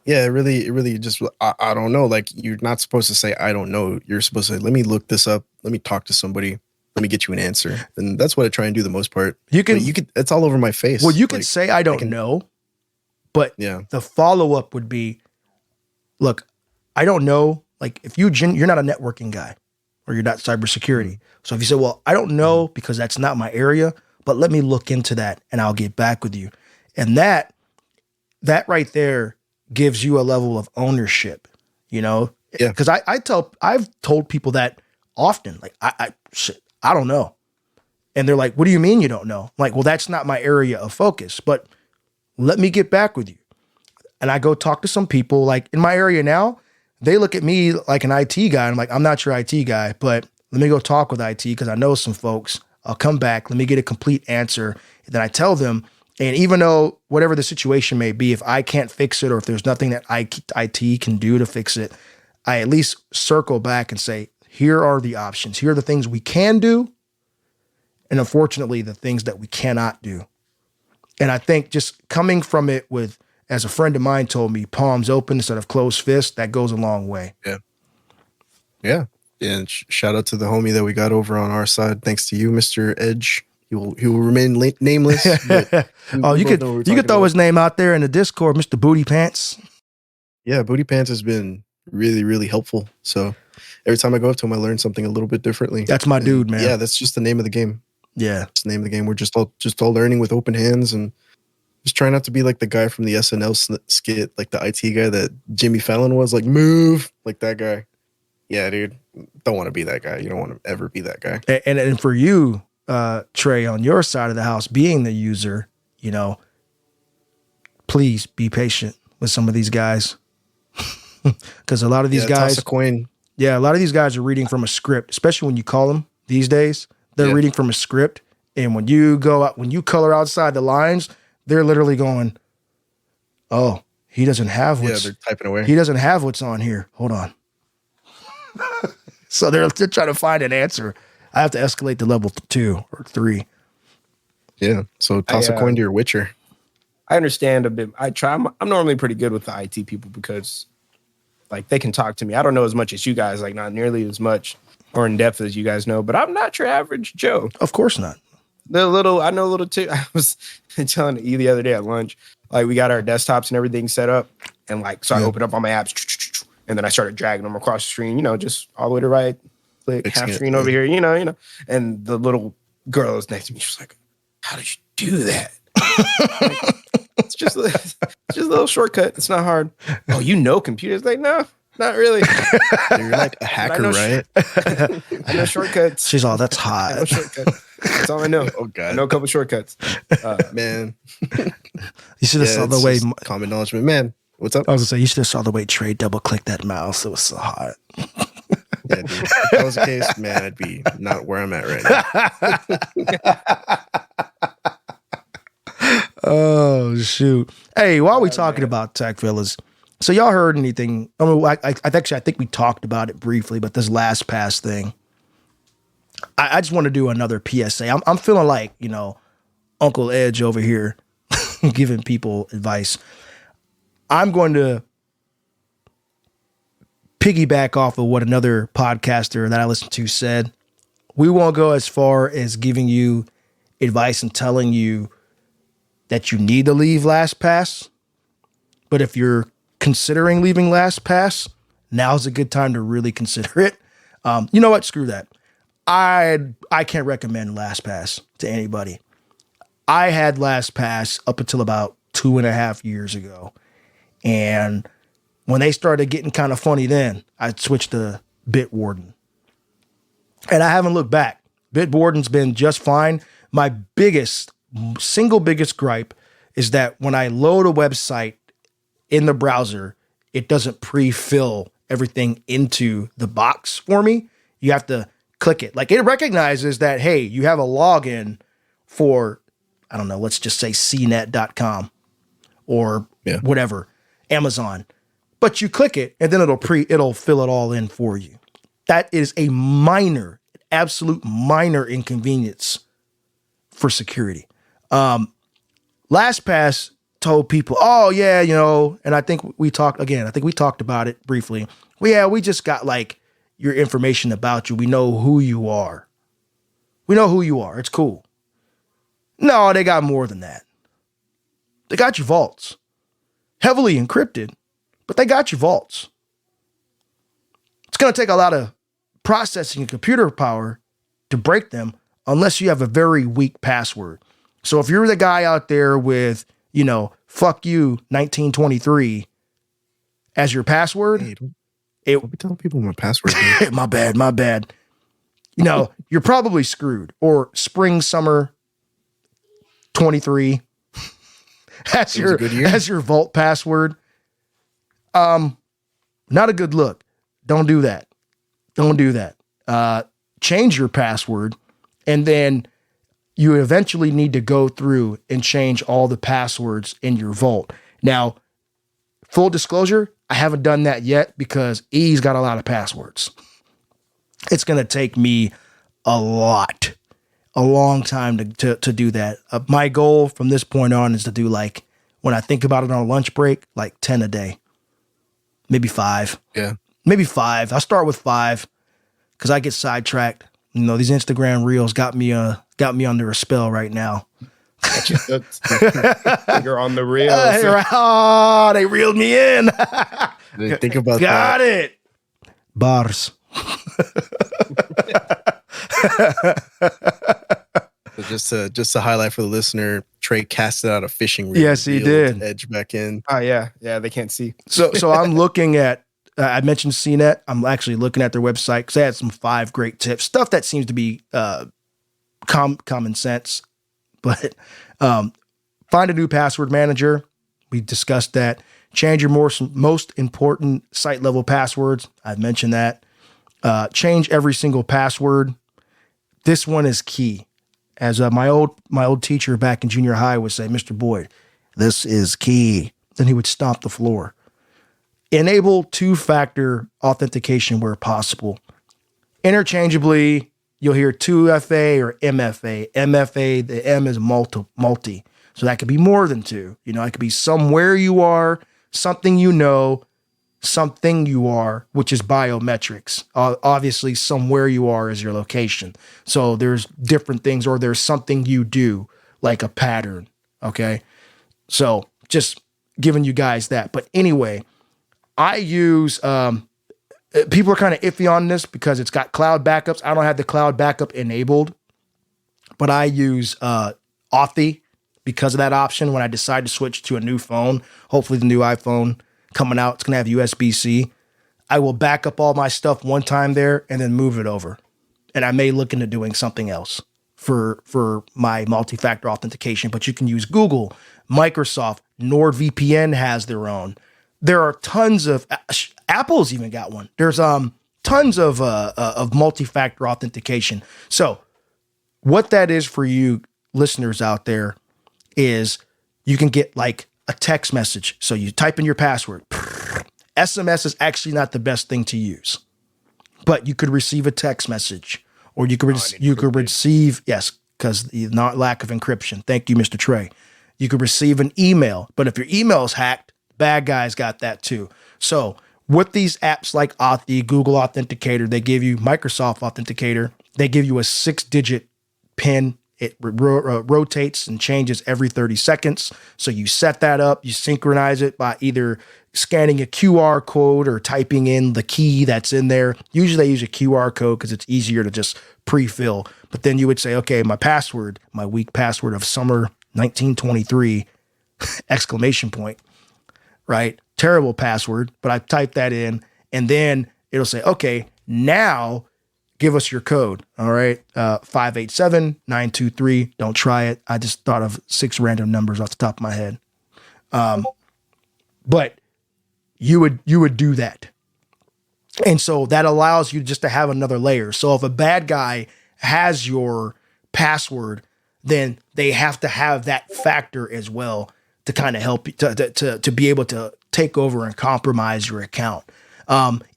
Yeah, it really just I don't know. Like you're not supposed to say I don't know. You're supposed to say, let me look this up. Let me talk to somebody. Let me get you an answer. And that's what I try and do the most part. You can it's all over my face. Well, you can say I don't know, but the follow up would be, look, I don't know. Like if you're not a networking guy or you're not cybersecurity. So if you say, well, I don't know because that's not my area, but let me look into that and I'll get back with you. And that right there gives you a level of ownership, you know? Yeah. Because I've told people that often, like, I don't know. And they're like, what do you mean you don't know? I'm like, well, that's not my area of focus, but let me get back with you. And I go talk to some people like in my area now, they look at me like an IT guy. I'm like, I'm not your IT guy, but let me go talk with IT because I know some folks. I'll come back. Let me get a complete answer. And then I tell them, and even though whatever the situation may be, if I can't fix it or if there's nothing that IT can do to fix it, I at least circle back and say, here are the options. Here are the things we can do. And unfortunately, the things that we cannot do. And I think just coming from it with, as a friend of mine told me, palms open instead of closed fists, that goes a long way. Yeah. Yeah. And shout out to the homie that we got over on our side. Thanks to you, Mr. Edge. He will remain nameless. Oh, you could throw his name out there in the Discord, Mr. Booty Pants. Yeah, Booty Pants has been really, really helpful. So every time I go up to him, I learn something a little bit differently. That's my dude, man. Yeah, that's just the name of the game. Yeah, it's the name of the game. We're just all learning with open hands and just trying not to be like the guy from the SNL skit, like the IT guy that Jimmy Fallon was, like move, like that guy. Yeah, dude, don't want to be that guy. You don't want to ever be that guy. And for you, Trey, on your side of the house, being the user, you know, please be patient with some of these guys, because a lot of these guys, toss a coin. Yeah, a lot of these guys are reading from a script, especially when you call them these days. They're reading from a script, and when you go out, when you color outside the lines, they're literally going, "Oh, he doesn't have what's." Yeah, they're typing away. He doesn't have what's on here. Hold on. So they're trying to find an answer. I have to escalate to level 2 or 3. Yeah. So toss a coin to your Witcher. I understand a bit. I try. I'm normally pretty good with the IT people because, like, they can talk to me. I don't know as much as you guys, like, not nearly as much or in depth as you guys know, but I'm not your average Joe. Of course not. I know a little too. I was telling you the other day at lunch, like, we got our desktops and everything set up, and like, so I opened up all my apps, and then I started dragging them across the screen, you know, just all the way to right, click, half screen over here, you know, and the little girl was next to me. She was like, "How did you do that?" Like, it's just a little shortcut. It's not hard. Oh, you know computers? Like, no, not really. You're like a hacker, right? I know shortcuts. She's all, that's hot. I know shortcuts. That's all I know. Oh God, I know a couple shortcuts. Man, you should have saw the way common knowledge, man. What's up? I was gonna say, you should have saw the way Trey double clicked that mouse. It was so hot. Yeah, dude. If that was the case, man, I'd be not where I'm at right now. Oh shoot! Hey, while we talking about tech, fellas, so y'all heard anything? I mean, I think we talked about it briefly, but this Lastpass thing. I just want to do another PSA. I'm feeling like, you know, Uncle Edge over here giving people advice. I'm going to piggyback off of what another podcaster that I listened to said. We won't go as far as giving you advice and telling you that you need to leave Lastpass. But if you're considering leaving Lastpass, now's a good time to really consider it. You know what? Screw that. I can't recommend Lastpass to anybody. I had Lastpass up until about 2.5 years ago. And when they started getting kind of funny then, I switched to Bitwarden. And I haven't looked back. Bitwarden's been just fine. My single biggest gripe is that when I load a website in the browser, it doesn't pre-fill everything into the box for me. You have to click it. Like, it recognizes that, hey, you have a login for, I don't know, let's just say cnet.com or whatever, Amazon. But you click it and then it'll fill it all in for you. That is a absolute minor inconvenience for security. Lastpass told people, oh yeah, you know, and I think we talked about it briefly. Well, yeah, we just got like your information about you. We know who you are. It's cool. No, they got more than that. They got your vaults. Heavily encrypted, but they got your vaults. It's going to take a lot of processing and computer power to break them unless you have a very weak password. So if you're the guy out there with, you know, fuck you 1923 as your password, Don't be telling people my password. my bad. You know, you're probably screwed. Or spring, summer 23 as your vault password. Not a good look. Don't do that. Change your password And then you eventually need to go through and change all the passwords in your vault. Now, full disclosure, I haven't done that yet because E's got a lot of passwords. It's going to take me a long time to do that. My goal from this point on is to do, like, when I think about it on a lunch break, like 10 a day, maybe 5. Yeah. Maybe 5. I'll start with 5 because I get sidetracked. You know, these Instagram reels got me under a spell right now. You're on the reels. Oh, they reeled me in. Think about got that. it. Bars. So just to highlight for the listener, Trey casted out a fishing reel. Yes, he did. Edge back in. Oh yeah, they can't see. So I'm looking at. I mentioned CNET. I'm actually looking at their website because they had some 5 great tips, stuff that seems to be common sense. But find a new password manager. We discussed that. Change your most important site level passwords. I've mentioned that. Change every single password. This one is key. As my old teacher back in junior high would say, Mr. Boyd, this is key. Then he would stomp the floor. Enable 2-factor authentication where possible. Interchangeably, you'll hear 2FA or MFA. MFA, the M is multi. So that could be more than 2. You know, it could be somewhere you are, something you know, something you are, which is biometrics. Obviously, somewhere you are is your location. So there's different things, or there's something you do, like a pattern. Okay. So just giving you guys that. But anyway, I use, people are kind of iffy on this because it's got cloud backups. I don't have the cloud backup enabled, but I use Authy because of that option when I decide to switch to a new phone. Hopefully the new iPhone coming out, it's going to have USB-C. I will back up all my stuff one time there and then move it over. And I may look into doing something else for my multi-factor authentication, but you can use Google, Microsoft, NordVPN has their own. There are tons of, Apple's even got one. There's tons of multi-factor authentication. So what that is for you listeners out there is you can get like a text message. So you type in your password. SMS is actually not the best thing to use, but you could receive a text message, or you could receive, yes, because the not lack of encryption. Thank you, Mr. Trey. You could receive an email, but if your email is hacked, bad guys got that too. So with these apps like Authy, Google Authenticator, they give you Microsoft Authenticator. They give you a 6-digit PIN. It rotates and changes every 30 seconds. So you set that up, you synchronize it by either scanning a QR code or typing in the key that's in there. Usually they use a QR code because it's easier to just pre-fill. But then you would say, okay, my password, my weak password of summer 1923, exclamation point, right? Terrible password, but I type that in and then it'll say, okay, now give us your code. All right. 587-923. Don't try it. I just thought of 6 random numbers off the top of my head. But you would do that. And so that allows you just to have another layer. So if a bad guy has your password, then they have to have that factor as well to kind of help you to be able to take over and compromise your account.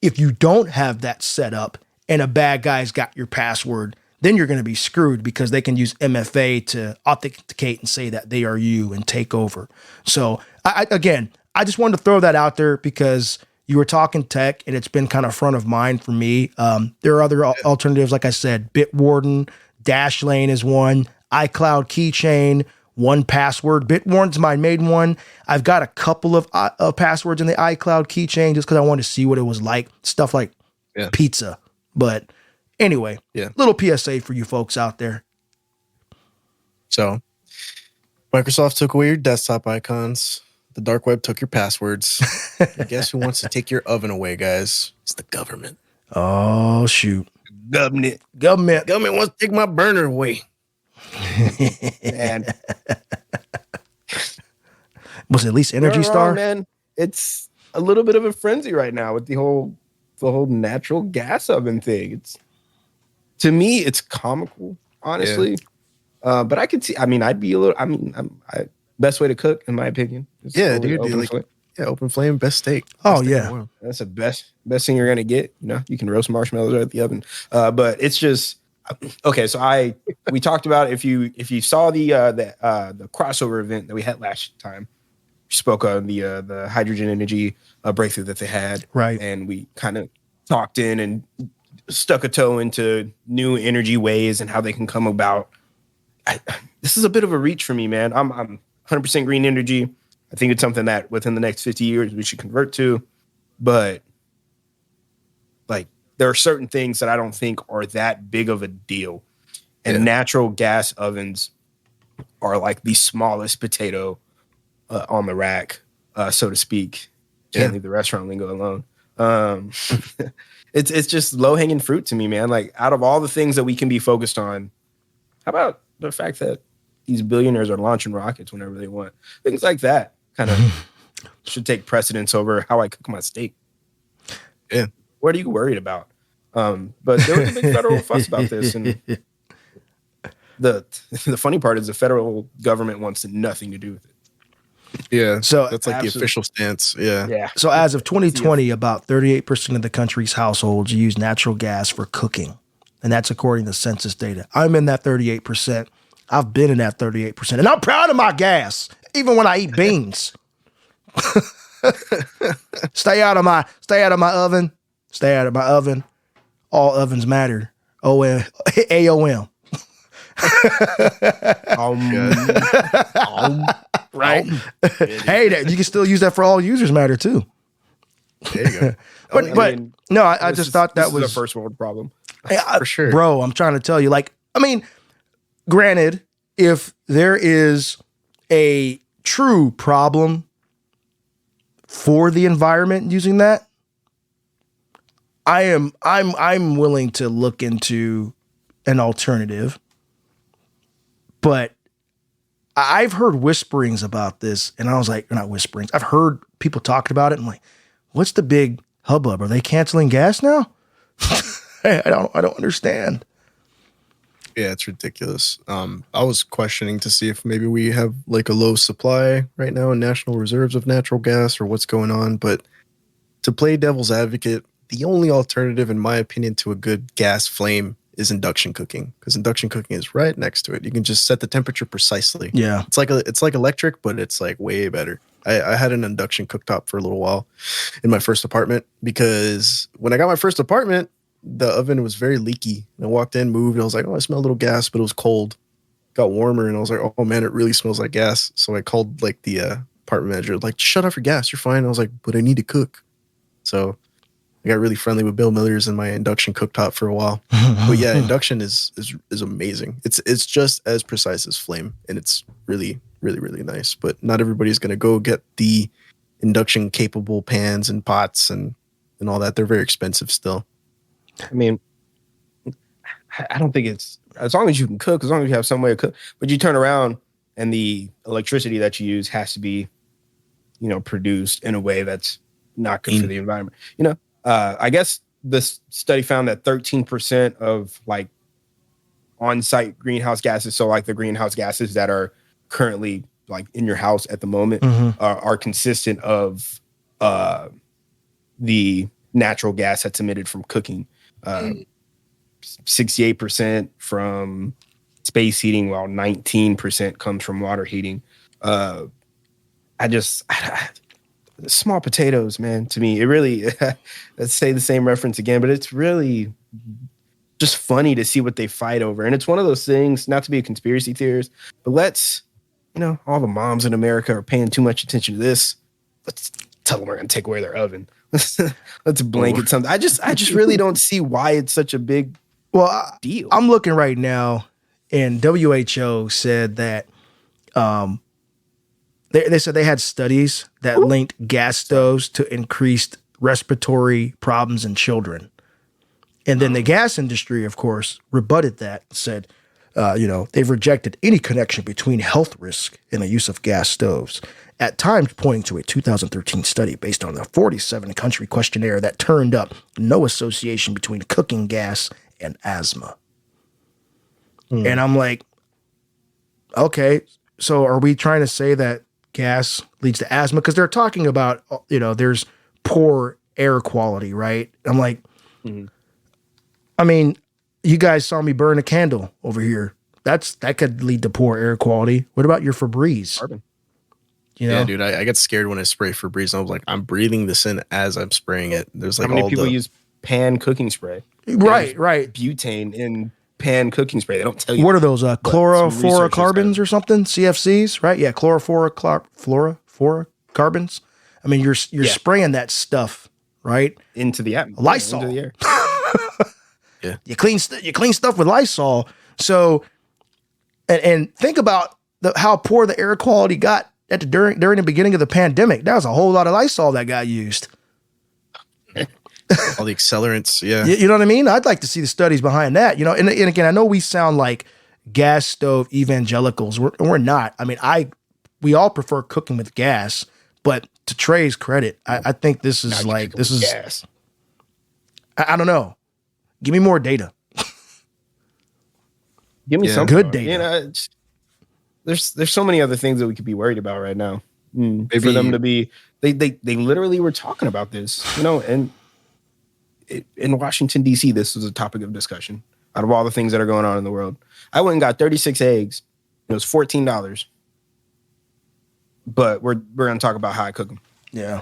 If you don't have that set up and a bad guy's got your password, then you're going to be screwed because they can use MFA to authenticate and say that they are you and take over. So I just wanted to throw that out there because you were talking tech and it's been kind of front of mind for me. There are other alternatives. Like I said, Bitwarden, Dashlane is one, iCloud Keychain, 1Password. Bitwarden's my main one. I've got a couple of passwords in the iCloud Keychain just because I wanted to see what it was like. Stuff like pizza. But anyway, little PSA for you folks out there. So Microsoft took away your desktop icons. The dark web took your passwords. And guess who wants to take your oven away, guys? It's the government. Oh, shoot. Government wants to take my burner away. Man. Was it at least Energy Star? Man, it's a little bit of a frenzy right now with the whole natural gas oven thing. To me, it's comical. honestly. But I could see. I mean, I'd be a little. I mean, best way to cook, in my opinion. Is Yeah, over the dude. open flame. Open flame, best steak. Oh, Best steak in yeah. the world. That's the best thing you're gonna get. You know, you can roast marshmallows right at the oven. But it's just okay. So we talked about if you saw the crossover event that we had last time, we spoke on the hydrogen energy breakthrough that they had, Right? And we kind of talked in and stuck a toe into new energy ways and how they can come about. This is a bit of a reach for me, man. I'm 100% green energy. I think it's something that within the next 50 years we should convert to, but like there are certain things that I don't think are that big of a deal. And natural gas ovens are like the smallest potato on the rack, so to speak. Can't leave the restaurant lingo alone. It's just low hanging fruit to me, man. Like out of all the things that we can be focused on, how about the fact that these billionaires are launching rockets whenever they want? Things like that kind of should take precedence over how I cook my steak. Yeah. What are you worried about? But there was a big federal fuss about this. And the funny part is the federal government wants nothing to do with it. Yeah. So that's like the official stance. Yeah. Yeah. So as of 2020, about 38% of the country's households use natural gas for cooking. And that's according to census data. I'm in that 38%. I've been in that 38%. And I'm proud of my gas, even when I eat beans. Stay out of my oven. Stay out of my oven. All ovens matter. AOM. Right? Hey, you can still use that for all users matter too. There you go. I just thought that was a first world problem. For sure. Bro, I'm trying to tell you, like, I mean, granted, if there is a true problem for the environment using that, I'm willing to look into an alternative. But I've heard whisperings about this, and I was like, not whisperings. I've heard people talking about it. And I'm like, what's the big hubbub? Are they canceling gas now? I don't understand. Yeah, it's ridiculous. I was questioning to see if maybe we have like a low supply right now in national reserves of natural gas or what's going on. But to play devil's advocate, the only alternative, in my opinion, to a good gas flame is induction cooking, because induction cooking is right next to it. You can just set the temperature precisely. Yeah, it's like electric, but it's like way better. I had an induction cooktop for a little while in my first apartment, because when I got my first apartment, the oven was very leaky. And I walked in, moved, and I was like, oh, I smell a little gas, but it was cold. Got warmer, and I was like, oh man, it really smells like gas. So I called like the apartment manager, like, shut off your gas, you're fine. And I was like, but I need to cook. So I got really friendly with Bill Millers and my induction cooktop for a while. But yeah, induction is amazing. It's just as precise as flame, and it's really, really, really nice. But not everybody's gonna go get the induction capable pans and pots and all that. They're very expensive still. I mean, I don't think it's, as long as you can cook, as long as you have some way to cook, but you turn around and the electricity that you use has to be, produced in a way that's not good for the environment. I guess this study found that 13% of like on-site greenhouse gases, so like the greenhouse gases that are currently like in your house at the moment, are consistent of the natural gas that's emitted from cooking. 68% from space heating, while 19% comes from water heating. Small potatoes, man, to me, it really, let's say the same reference again, but it's really just funny to see what they fight over. And it's one of those things, not to be a conspiracy theorist, but let's, all the moms in America are paying too much attention to this. Let's tell them we're going to take away their oven. Let's blanket something. I just really don't see why it's such a big deal. I'm looking right now, and WHO said that they said they had studies that linked gas stoves to increased respiratory problems in children. And then the gas industry, of course, rebutted that and said, they've rejected any connection between health risk and the use of gas stoves, at times pointing to a 2013 study based on the 47-country questionnaire that turned up no association between cooking gas and asthma. And I'm like, okay, so are we trying to say that gas leads to asthma? Because they're talking about, there's poor air quality, right? I'm like, I mean, you guys saw me burn a candle over here. That could lead to poor air quality. What about your Febreze? Carbon. Yeah, dude, I get scared when I spray Febreze. I was like, I'm breathing this in as I'm spraying it. There's like how many people use pan cooking spray? Right. Butane in pan cooking spray. They don't tell you. What are those? Chlorofluorocarbons or something? CFCs, right? Yeah, chlorofluorocarbons. I mean, you're spraying that stuff, right? Into the atmosphere. Lysol. Into the air. Yeah. You clean stuff with Lysol. So, and think about how poor the air quality got during the beginning of the pandemic. That was a whole lot of Lysol that got used. All the accelerants, yeah. You know what I mean? I'd like to see the studies behind that. And again, I know we sound like gas stove evangelicals. We're not. I mean, we all prefer cooking with gas, but to Trey's credit, I think this is gas. I don't know. Give me more data. Give me some good data. There's so many other things that we could be worried about right now. For them to be, they literally were talking about this, and in Washington, D.C., this was a topic of discussion. Out of all the things that are going on in the world, I went and got 36 eggs. It was $14. But we're going to talk about how I cook them. Yeah.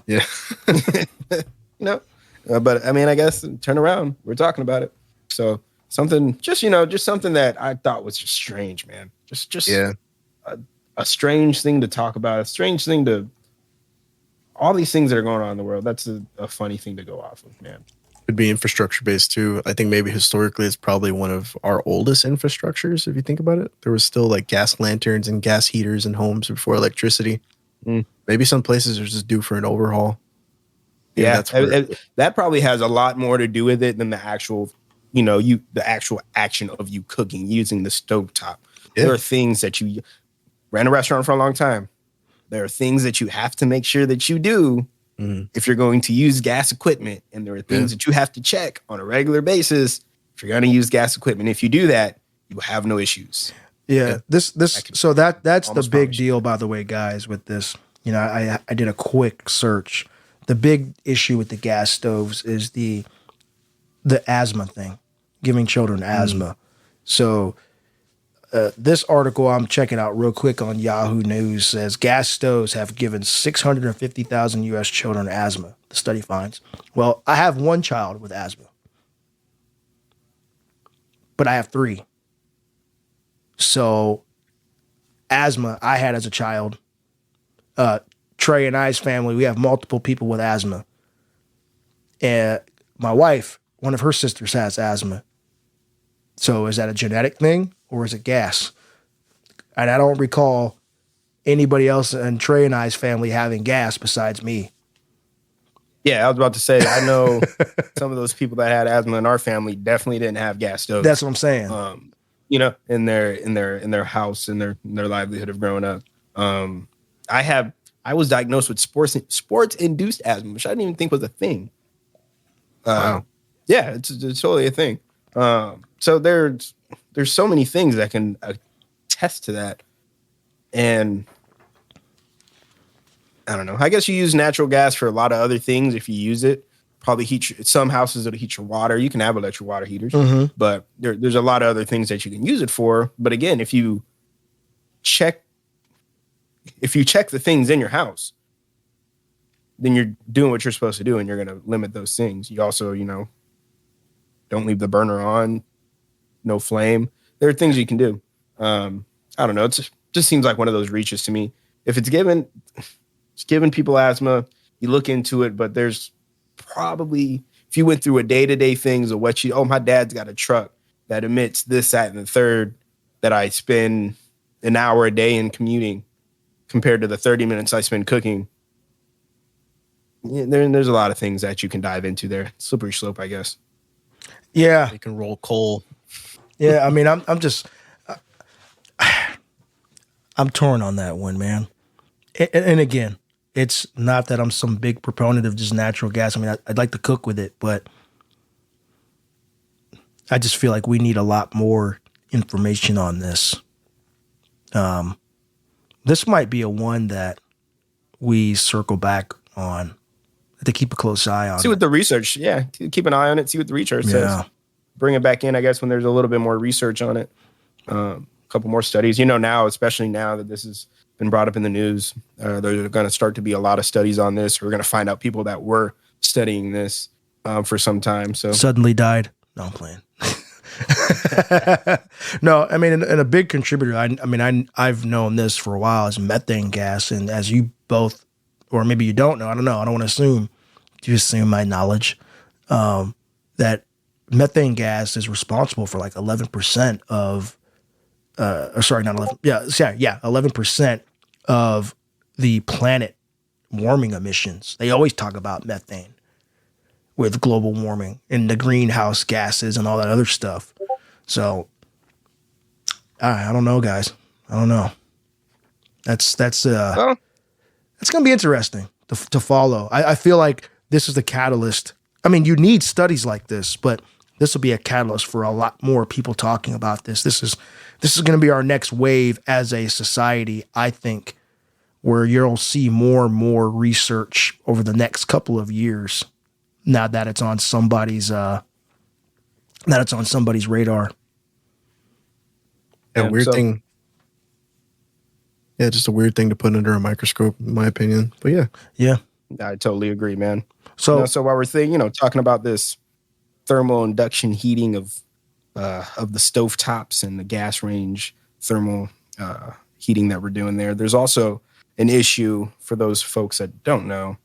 But I mean, I guess turn around. We're talking about it. So something, just something that I thought was just strange, man. Just a strange thing to talk about. A strange thing to all these things that are going on in the world. That's a funny thing to go off of, man. Could be infrastructure based too. I think maybe historically it's probably one of our oldest infrastructures. If you think about it, there was still like gas lanterns and gas heaters in homes before electricity. Maybe some places are just due for an overhaul. Yeah, that probably has a lot more to do with it than the actual, the actual action of you cooking using the stovetop. Yeah. There are things that you ran a restaurant for a long time. There are things that you have to make sure that you do if you're going to use gas equipment, and there are things that you have to check on a regular basis if you're going to use gas equipment. If you do that, you will have no issues. Yeah. That's the big deal, by the way, guys, with this. I did a quick search. The big issue with the gas stoves is the asthma thing, giving children asthma. So this article I'm checking out real quick on Yahoo News says gas stoves have given 650,000 U.S. children asthma, the study finds. Well, I have one child with asthma, but I have 3. So asthma I had as a child. Trey and I's family, we have multiple people with asthma. And my wife, one of her sisters has asthma. So is that a genetic thing or is it gas? And I don't recall anybody else in Trey and I's family having gas besides me. Yeah, I was about to say, I know some of those people that had asthma in our family definitely didn't have gas stoves. That's what I'm saying. In their house, in their livelihood of growing up. I was diagnosed with sports-induced asthma, which I didn't even think was a thing. Wow. Yeah, it's totally a thing. So there's so many things that can attest to that. And I don't know. I guess you use natural gas for a lot of other things if you use it. Probably some houses that'll heat your water. You can have electric water heaters, but there's a lot of other things that you can use it for. But again, if you check the things in your house, then you're doing what you're supposed to do, and you're going to limit those things. You also, don't leave the burner on, no flame. There are things you can do. I don't know. It just seems like one of those reaches to me. If it's giving people asthma, you look into it, but there's probably, if you went through a day-to-day things of my dad's got a truck that emits this, that, and the third, that I spend an hour a day in commuting compared to the 30 minutes I spend cooking. Yeah, there's a lot of things that you can dive into there. Slippery slope, I guess. Yeah. You can roll coal. Yeah, I mean, I'm just, I'm torn on that one, man. And again, it's not that I'm some big proponent of just natural gas. I mean, I'd like to cook with it, but I just feel like we need a lot more information on this. This might be a one that we circle back on to keep a close eye on. See what the research, keep an eye on it. See what the research says. Bring it back in, I guess, when there's a little bit more research on it. A couple more studies. Now, especially now that this has been brought up in the news, there's going to start to be a lot of studies on this. We're going to find out people that were studying this for some time. So suddenly died. No, I'm playing. No, I mean, and a big contributor, I've known this for a while, is methane gas. And as you both, or maybe you don't know, I don't know, I don't want to assume, you assume my knowledge, that methane gas is responsible for like 11% of, 11% of the planet warming emissions. They always talk about methane with global warming and the greenhouse gases and all that other stuff. So I don't know, guys. I don't know. That's going to be interesting to follow. I feel like this is the catalyst. I mean, you need studies like this, but this will be a catalyst for a lot more people talking about this. This is going to be our next wave as a society, I think, where you'll see more and more research over the next couple of years. Now that it's on somebody's radar. Thing. Yeah, just a weird thing to put under a microscope, in my opinion. But yeah, I totally agree, man. So while we're talking about this thermal induction heating of the stovetops and the gas range thermal heating that we're doing there, there's also an issue for those folks that don't know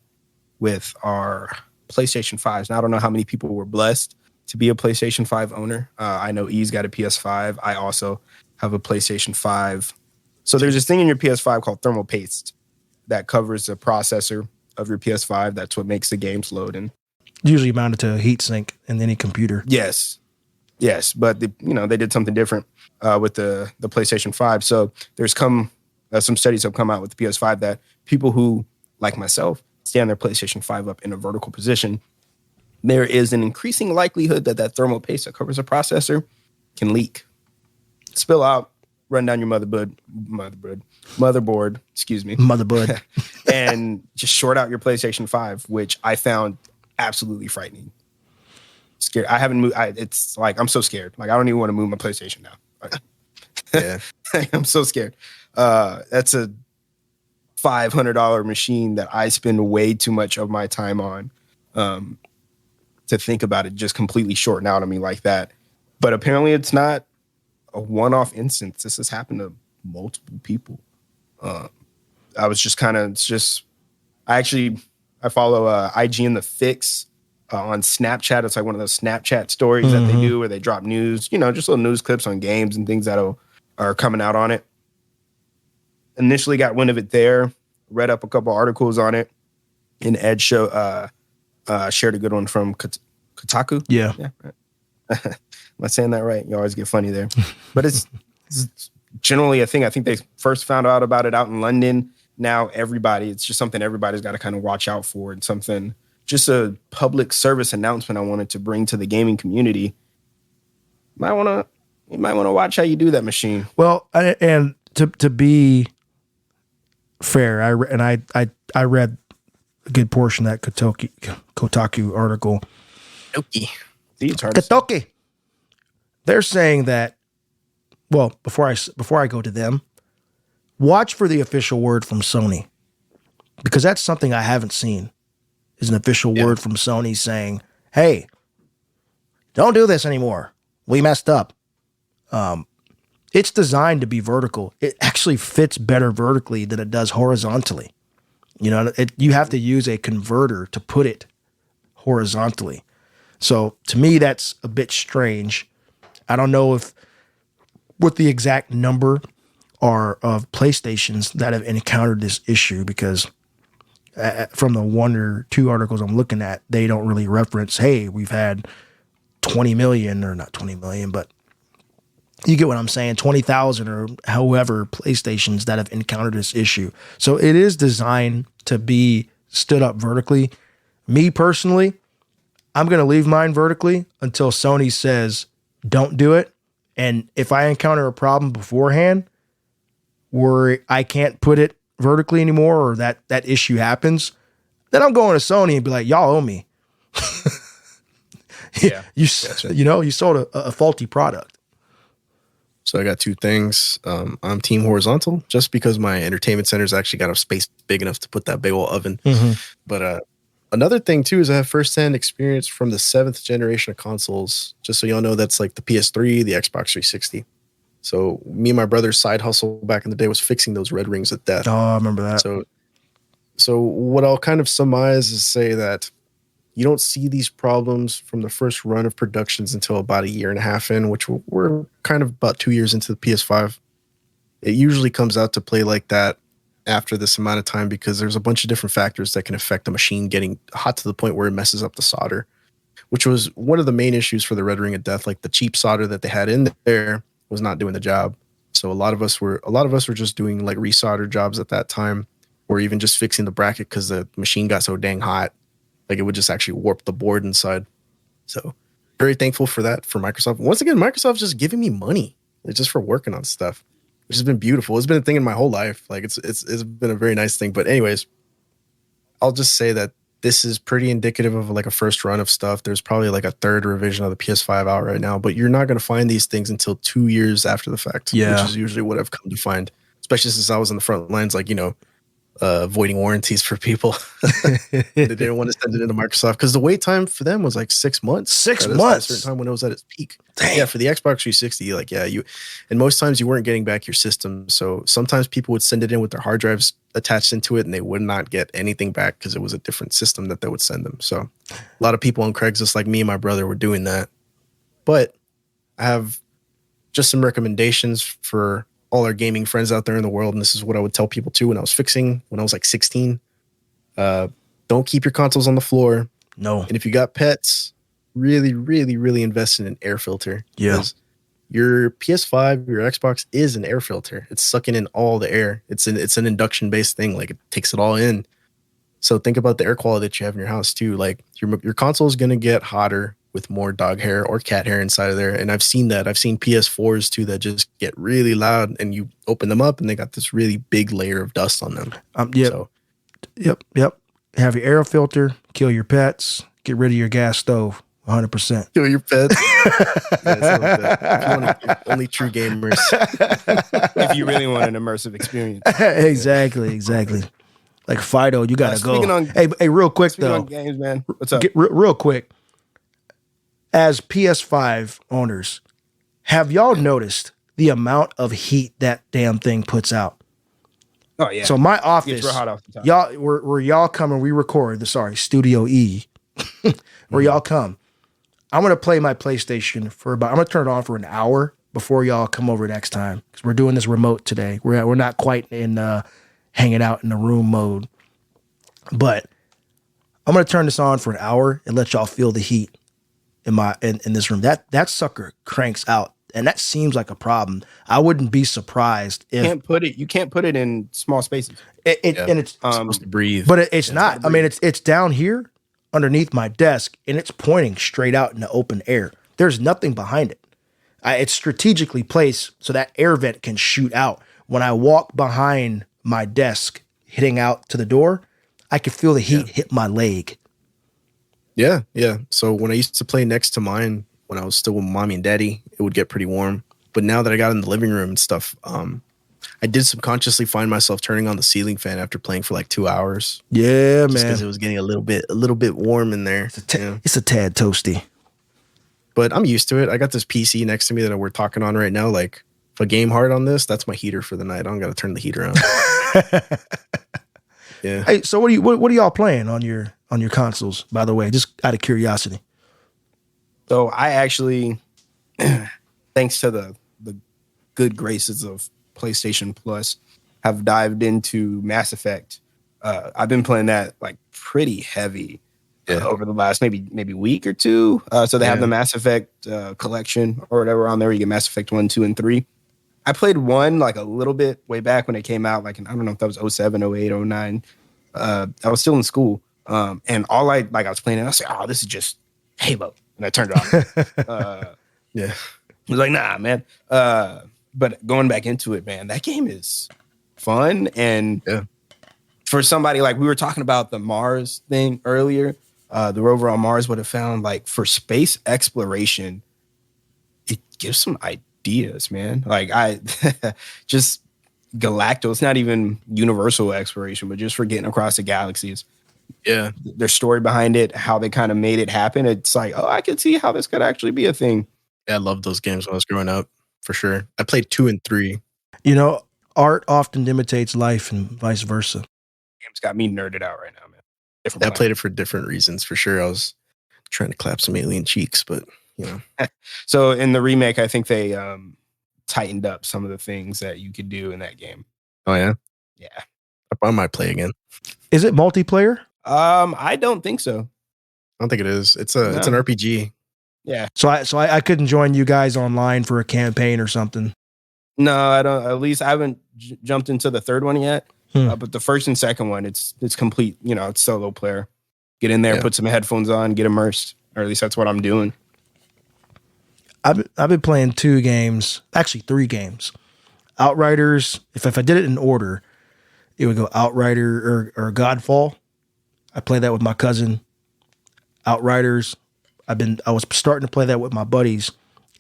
with our PlayStation 5s. Now, I don't know how many people were blessed to be a PlayStation 5 owner. I know E's got a PS5. I also have a PlayStation 5. So there's this thing in your PS5 called thermal paste that covers the processor of your PS5. That's what makes the games load. And usually mounted to a heat sink in any computer. Yes, but they did something different with the PlayStation 5. So there's some studies have come out with the PS5 that people who, like myself, stand their PlayStation 5 up in a vertical position, there is an increasing likelihood that thermal paste that covers a processor can leak, spill out, run down your motherboard, and just short out your PlayStation 5, which I found absolutely frightening. Scared. I haven't moved. It's like, I'm so scared. Like, I don't even want to move my PlayStation now. yeah. I'm so scared. That's a $500 machine that I spend way too much of my time on, to think about it just completely shorting out on me like that. But apparently it's not a one-off instance. This has happened to multiple people. I was just I follow IG in the Fix on Snapchat. It's like one of those Snapchat stories that they do where they drop news, just little news clips on games and things that are coming out on it. Initially got wind of it there, read up a couple articles on it, and Ed shared a good one from Kotaku. Yeah. Am I saying that right? You always get funny there. But it's generally a thing. I think they first found out about it out in London. Now it's just something everybody's got to kind of watch out for, and something, just a public service announcement I wanted to bring to the gaming community. You might want to watch how you do that machine. Well, and to be fair, I read a good portion of that Kotaku article. Kotaku. They're saying that, well, before I go to them, watch for the official word from Sony, because that's something I haven't seen, is an official word from Sony saying, hey, don't do this anymore. We messed up. It's designed to be vertical. It actually fits better vertically than it does horizontally. You have to use a converter to put it horizontally. So to me, that's a bit strange. I don't know what the exact number are of PlayStations that have encountered this issue, because from the one or two articles I'm looking at, they don't really reference, hey, we've had 20 million, or not 20 million, but you get what I'm saying, 20,000 or however PlayStations that have encountered this issue. So it is designed to be stood up vertically. Me personally, I'm going to leave mine vertically until Sony says, don't do it. And if I encounter a problem beforehand where I can't put it vertically anymore, or that issue happens, then I'm going to Sony and be like, y'all owe me. Yeah. You Gotcha. you sold a faulty product. So I got two things. I'm team horizontal just because my entertainment center's actually got a space big enough to put that big old oven. But another thing too is I have firsthand experience from the 7th generation of consoles. Just so y'all know, that's like the PS3, the Xbox 360. So me and my brother's side hustle back in the day was fixing those red rings of death. Oh, I remember that. So what I'll kind of surmise is say that you don't see these problems from the first run of productions until about a year and a half in, which we're kind of about 2 years into the PS5. It usually comes out to play like that after this amount of time because there's a bunch of different factors that can affect the machine getting hot to the point where it messes up the solder, which was one of the main issues for the Red Ring of Death. Like the cheap solder that they had in there was not doing the job. So a lot of us were just doing like resolder jobs at that time, or even just fixing the bracket because the machine got so dang hot. Like it would just actually warp the board inside. So very thankful for that for Microsoft. Once again, Microsoft's just giving me money just for working on stuff, which has been beautiful. It's been a thing in my whole life. Like it's been a very nice thing. But anyways, I'll just say that this is pretty indicative of like a first run of stuff. There's probably like a third revision of the PS5 out right now, but you're not going to find these things until 2 years after the fact, which is usually what I've come to find, especially since I was in the front lines, like, voiding warranties for people. They didn't want to send it into Microsoft because the wait time for them was like 6 months. 6 At months. a certain time when it was at its peak. Dang. Yeah, for the Xbox 360, and most times you weren't getting back your system. So sometimes people would send it in with their hard drives attached into it, and they would not get anything back because it was a different system that they would send them. So a lot of people on Craigslist, like me and my brother, were doing that. But I have just some recommendations for all our gaming friends out there in the world, and this is what I would tell people too when I was like 16. Don't keep your consoles on the floor. No. And if you got pets, really, really, really invest in an air filter. Yeah. Because your PS5, your Xbox is an air filter. It's sucking in all the air. It's an induction based thing. Like it takes it all in. So think about the air quality that you have in your house too. Like your console is going to get hotter with more dog hair or cat hair inside of there. And I've seen that. I've seen PS4s too that just get really loud, and you open them up and they got this really big layer of dust on them. Yep. So, Yep. Have your air filter, kill your pets, get rid of your gas stove. 100%. kill your pets. Only true gamers. If you really want an immersive experience. Exactly. Like Fido, you gotta go. Hey, real quick though. On games, man. What's up? Real quick. As PS5 owners, have y'all noticed the amount of heat that damn thing puts out? Oh yeah. So my Gets office, real hot off the top. y'all, where y'all come and we record Studio E, where y'all come. I'm gonna play my PlayStation I'm gonna turn it on for an hour before y'all come over next time, because we're doing this remote today. We're not quite in hanging out in the room mode, but I'm gonna turn this on for an hour and let y'all feel the heat in this room. That sucker cranks out, and that seems like a problem. I wouldn't be surprised if you can't put it in small spaces. and it's supposed to breathe. but it's not. I mean, it's down here underneath my desk, and it's pointing straight out in the open air. There's nothing behind it. It's strategically placed so that air vent can shoot out. When I walk behind my desk, hitting out to the door, I could feel the heat hit my leg. Yeah. So when I used to play next to mine, when I was still with mommy and daddy, it would get pretty warm. But now that I got in the living room and stuff, I did subconsciously find myself turning on the ceiling fan after playing for like 2 hours. Yeah, just man. because it was getting a little bit warm in there. It's a tad toasty. But I'm used to it. I got this PC next to me that we're talking on right now. Like, if I game hard on this, that's my heater for the night. I don't got to turn the heater on. Yeah. Hey, so what are y'all playing on your consoles, by the way? Just out of curiosity. So I actually, thanks to the good graces of PlayStation Plus, have dived into Mass Effect. I've been playing that like pretty heavy over the last maybe week or two. So they have the Mass Effect collection or whatever on there. You get Mass Effect 1, 2, and 3. I played 1 like a little bit way back when it came out. Like, I don't know if that was 07, 08, 09. I was still in school. And all I was playing it. I was like, oh, this is just Halo. And I turned it off. Yeah. was like, nah, man. But going back into it, man, that game is fun. And for somebody like we were talking about the Mars thing earlier, the rover on Mars would have found like for space exploration, it gives some ideas, man. Like I just galacto, it's not even universal exploration, but just for getting across the galaxies. Yeah. Their story behind it, how they kind of made it happen. It's like, oh, I could see how this could actually be a thing. Yeah, I loved those games when I was growing up, for sure. I played 2 and 3. You know, art often imitates life and vice versa. Game's got me nerded out right now, man. I played it for different reasons, for sure. I was trying to clap some alien cheeks, but, you know. So in the remake, I think they tightened up some of the things that you could do in that game. Oh, yeah? Yeah. I might play again. Is it multiplayer? I don't think so. I don't think it is. It's an RPG. Yeah. So I couldn't join you guys online for a campaign or something. No, I don't. At least I haven't jumped into the third one yet. But the first and second one, it's complete. You know, it's solo player. Get in there, put some headphones on, get immersed. Or at least that's what I'm doing. I've been playing 2 games, actually 3 games. Outriders. If I did it in order, it would go Outrider or Godfall. I played that with my cousin. Outriders. I was starting to play that with my buddies,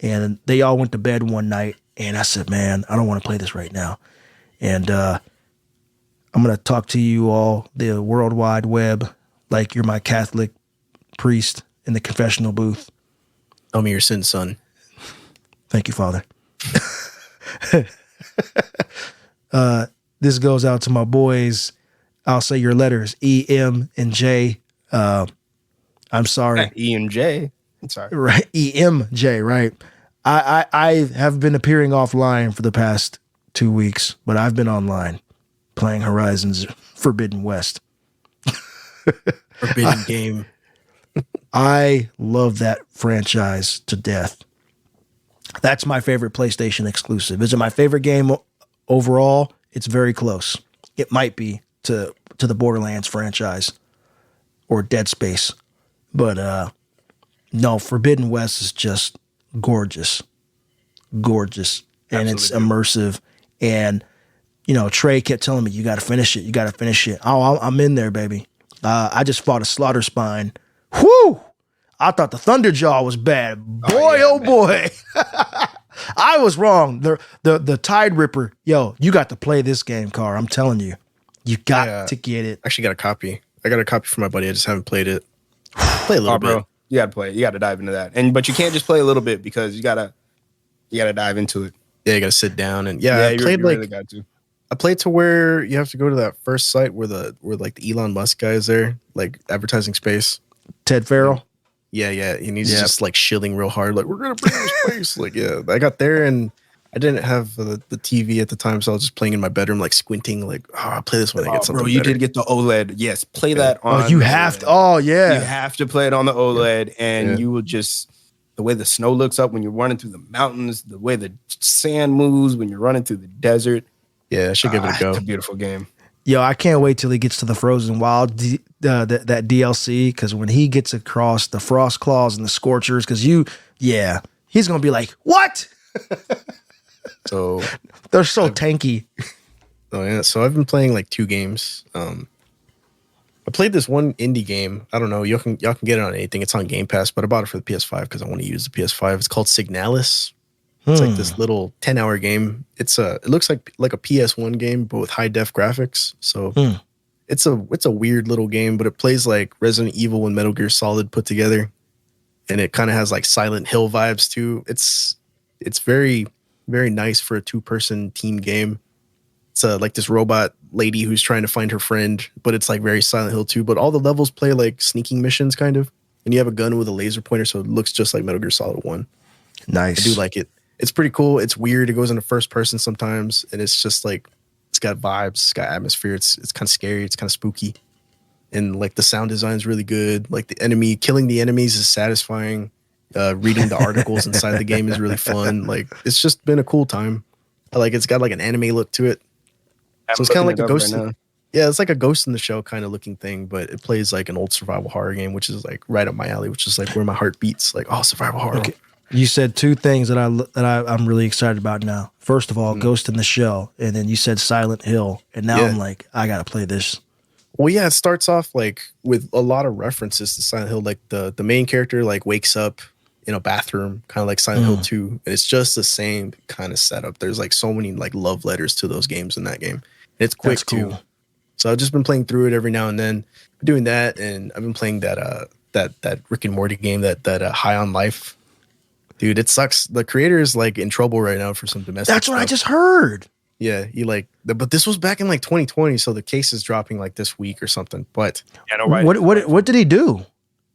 and they all went to bed one night, and I said, man, I don't want to play this right now. And I'm going to talk to you all, the World Wide Web, like you're my Catholic priest in the confessional booth. Tell me your sin, son. Thank you, Father. This goes out to my boys. I'll say your letters, E, M, and J. I'm sorry. E and J. I'm sorry. Right. E, M, J, right. I have been appearing offline for the past 2 weeks, but I've been online playing Horizon's Forbidden West. Forbidden game. I love that franchise to death. That's my favorite PlayStation exclusive. Is it my favorite game overall? It's very close. It might be to the Borderlands franchise or Dead Space. But no, Forbidden West is just gorgeous. Gorgeous. And It's immersive. And, you know, Trey kept telling me, you got to finish it. You got to finish it. Oh, I'm in there, baby. I just fought a Slaughter Spine. Whew! I thought the Thunderjaw was bad. Boy, oh boy. I was wrong. The Tide Ripper, yo, you got to play this game, Carr. I'm telling you. You got to get it. I actually got a copy. I got a copy from my buddy. I just haven't played it. Play a little bit. Bro. You got to play it. You got to dive into that. But you can't just play a little bit because you got to dive into it. Yeah, you got to sit down and I played you really got to. I played to where you have to go to that first site where like the Elon Musk guy is there, like advertising space. Ted Farrell. Yeah, and he's just like shilling real hard, like we're gonna bring this space. Like, yeah, I got there and I didn't have the TV at the time, so I was just playing in my bedroom, like squinting, like, oh, I'll play this when I get something. Bro, you better. did get the OLED. Yes, play that on. Oh, you have to. Oh, yeah. You have to play it on the OLED, and you will just the way the snow looks up when you're running through the mountains, the way the sand moves when you're running through the desert. Yeah, I should give it a go. It's a beautiful game. Yo, I can't wait till he gets to the Frozen Wild that DLC, because when he gets across the Frost Claws and the Scorchers, because he's gonna be like, what? So they're so tanky. Oh yeah, so I've been playing like 2 games. I played this one indie game. I don't know, y'all can get it on anything. It's on Game Pass, but I bought it for the PS5 because I want to use the PS5. It's called Signalis. It's like this little 10-hour game. It looks like a PS1 game, but with high def graphics. So it's a weird little game, but it plays like Resident Evil and Metal Gear Solid put together, and it kind of has like Silent Hill vibes too. It's very, very nice for a 2-person team game. It's like this robot lady who's trying to find her friend, but it's like very Silent Hill too. But all the levels play like sneaking missions kind of, and you have a gun with a laser pointer, so it looks just like Metal Gear Solid 1. Nice. I do like it. It's pretty cool. It's weird. It goes into first person sometimes, and it's just like it's got vibes, it's got atmosphere. It's kind of scary. It's kind of spooky, and like the sound design is really good. Like killing the enemies is satisfying. Reading the articles inside the game is really fun. Like it's just been a cool time. It's got like an anime look to it. So it's kind of like a Ghost. Yeah, it's like a Ghost in the Shell kind of looking thing, but it plays like an old survival horror game, which is like right up my alley, which is like where my heart beats. Like, oh, survival horror. You said two things that I'm really excited about now. First of all, Ghost in the Shell, and then you said Silent Hill, and now I'm like, I gotta play this. Well, yeah, it starts off like with a lot of references to Silent Hill. Like the main character like wakes up in a bathroom, kind of like Silent Hill 2. And it's just the same kind of setup. There's like so many like love letters to those games in that game. It's quick too. Cool. So I've just been playing through it every now and then, doing that, and I've been playing that Rick and Morty game, that High on Life. Dude, it sucks. The creator is like in trouble right now for some domestic That's what stuff. I just heard. Yeah, but this was back in like 2020, so the case is dropping like this week or something. But What did he do?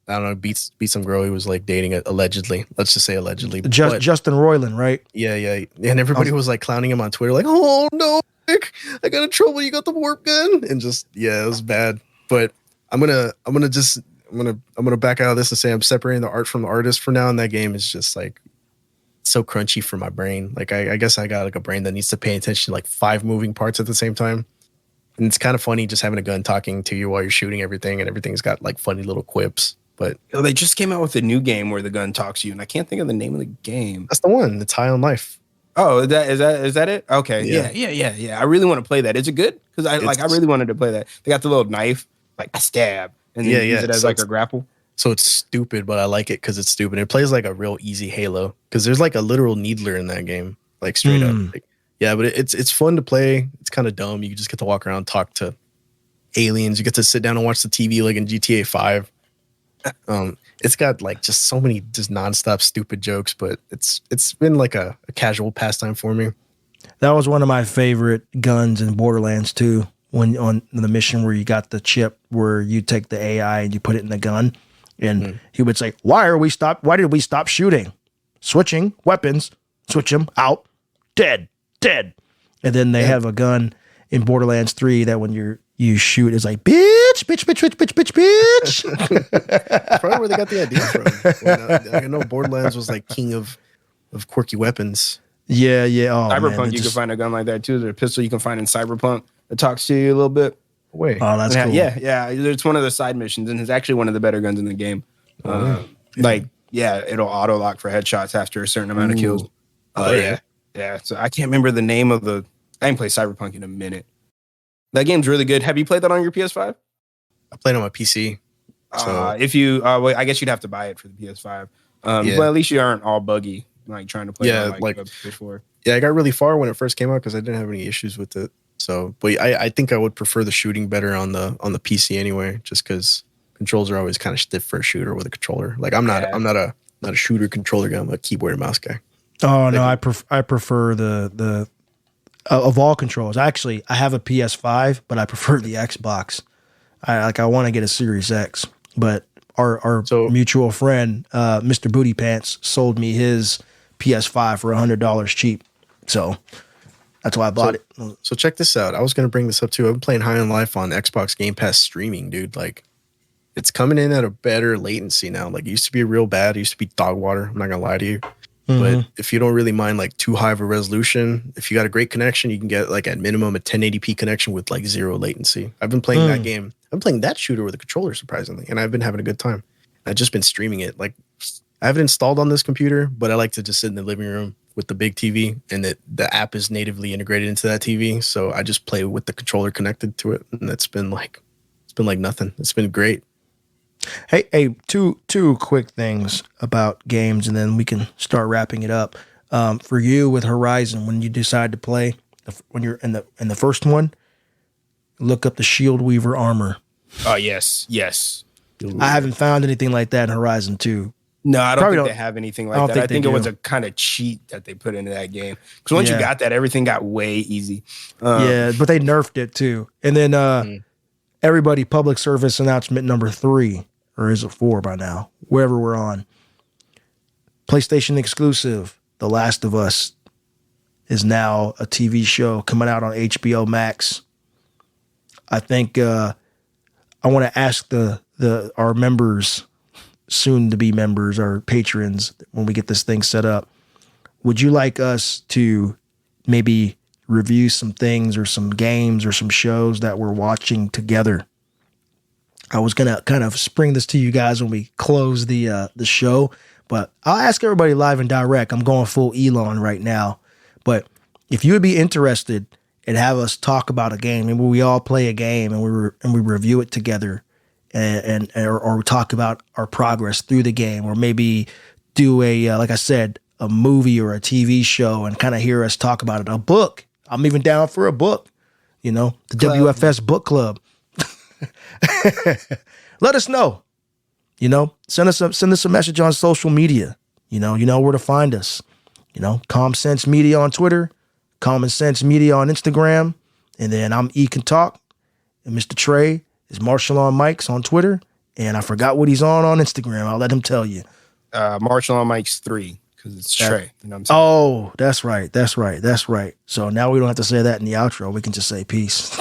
I don't know, beat some girl he was like dating, allegedly. Let's just say allegedly. Justin Roiland, right? Yeah. And everybody was like clowning him on Twitter, like, "Oh no, Nick, I got in trouble. You got the warp gun," and just it was bad. But I'm gonna back out of this and say I'm separating the art from the artist for now. And that game is just like so crunchy for my brain. Like I guess I got like a brain that needs to pay attention to like 5 moving parts at the same time. And it's kind of funny just having a gun talking to you while you're shooting everything, and everything's got like funny little quips. But they just came out with a new game where the gun talks to you, and I can't think of the name of the game. that's the one. It's High on Life. Oh, is that it? Okay, yeah. I really want to play that. Is it good? Because I really wanted to play that. They got the little knife, like a stab, and then use it as like a grapple. So it's stupid, but I like it because it's stupid. It plays like a real easy Halo because there's like a literal needler in that game, like straight up. Like, yeah, but it's fun to play. It's kind of dumb. You just get to walk around, talk to aliens. You get to sit down and watch the TV like in GTA 5. It's got like just so many just nonstop stupid jokes, but it's been like a casual pastime for me. That was one of my favorite guns in Borderlands 2. When on the mission where you got the chip where you take the AI and you put it in the gun, and he would say, why did we stop shooting? Switching weapons, switch them out, dead. And then they have a gun in Borderlands 3 that when you shoot is like, bitch. That's probably where they got the idea from. I know Borderlands was like king of quirky weapons. Yeah. Oh, Cyberpunk, man, you can find a gun like that too. There's a pistol you can find in Cyberpunk that talks to you a little bit. Wait. Oh, that's cool. Yeah. It's one of the side missions, and it's actually one of the better guns in the game. It'll auto lock for headshots after a certain amount of kills. Yeah. So I can't remember the name of the. I haven't played Cyberpunk in a minute. That game's really good. Have you played that on your PS5? I played on my PC. So If you, I guess you'd have to buy it for the PS5. But at least you aren't all buggy, like trying to play on like PS4. Yeah, I got really far when it first came out because I didn't have any issues with it. So, but I think I would prefer the shooting better on the PC anyway, just because controls are always kind of stiff for a shooter with a controller. Like I'm not a shooter controller guy. I'm a keyboard and mouse guy. Oh no, I prefer the of all controls. Actually, I have a PS5, but I prefer the Xbox. I want to get a Series X, but our mutual friend, Mr. Booty Pants, sold me his PS5 for $100 cheap. So that's why I bought it. So check this out. I was going to bring this up too. I've been playing High on Life on Xbox Game Pass streaming, dude. Like it's coming in at a better latency now. Like it used to be real bad. It used to be dog water. I'm not going to lie to you. But if you don't really mind like too high of a resolution, if you got a great connection, you can get like at minimum a 1080p connection with like 0 latency. I've been playing that game. I'm playing that shooter with a controller, surprisingly, and I've been having a good time. I've just been streaming it. Like I have it installed on this computer, but I like to just sit in the living room with the big TV, and the app is natively integrated into that TV. So I just play with the controller connected to it, and it's been like nothing. It's been great. Hey, two quick things about games, and then we can start wrapping it up. For you with Horizon, when you decide to play, when you're in the first one, look up the Shield Weaver armor. Oh yes. I haven't found anything like that in Horizon 2. No, I don't think they have anything like that. I think it was a kind of cheat that they put into that game. Because once you got that, everything got way easy. But they nerfed it too. And then everybody, public service announcement number 3, or is it 4 by now? Wherever we're on. PlayStation exclusive, The Last of Us is now a TV show coming out on HBO Max. I think I want to ask our members, soon to be members, our patrons, when we get this thing set up, would you like us to maybe review some things or some games or some shows that we're watching together? I was gonna kind of spring this to you guys when we close the show, But I'll ask everybody live and direct. I'm going full Elon right now. But if you would be interested and have us talk about a game, and we all play a game and we review it together, or we talk about our progress through the game, or maybe do a like I said, a movie or a TV show, and kind of hear us talk about it. A book. I'm even down for a book. You know, the WFS book club. Let us know. You know, send us a message on social media. You know where to find us. You know, Common Sense Media on Twitter, Common Sense Media on Instagram, and then I'm E Can Talk, and Mr. Trey is Marshall on Mics on Twitter, and I forgot what he's on Instagram. I'll let him tell you. Marshall on Mics 3, because it's Trey. You know what I'm saying? Oh, that's right. So now we don't have to say that in the outro. We can just say peace.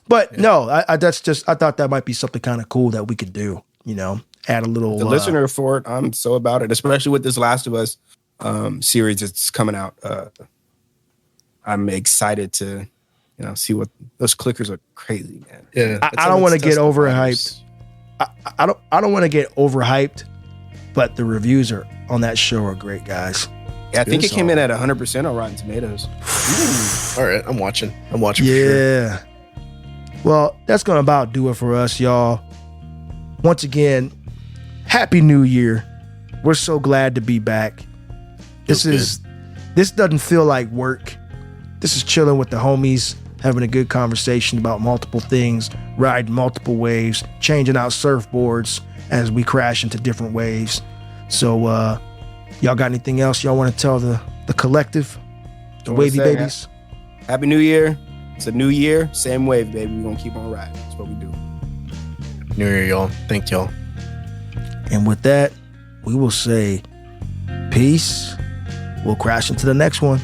But no, I thought that might be something kind of cool that we could do. You know, add a little the listener for it. I'm so about it, especially with this Last of Us series that's coming out. I'm excited to, see what those clickers are crazy, man. Yeah, I don't want to get overhyped. I don't want to get overhyped, but the reviews on that show are great, guys. Yeah, I think it came in at 100% on Rotten Tomatoes. All right, I'm watching. For sure. Yeah. Well, that's going to about do it for us, y'all. Once again, Happy New Year. We're so glad to be back. This doesn't feel like work. This is chilling with the homies, having a good conversation about multiple things, riding multiple waves, changing out surfboards as we crash into different waves. So, y'all got anything else y'all want to tell the collective, the wavy babies? Happy New Year. It's a new year, same wave, baby. We're going to keep on riding. That's what we do. New Year, y'all. Thank y'all. And with that, we will say peace. We'll crash into the next one.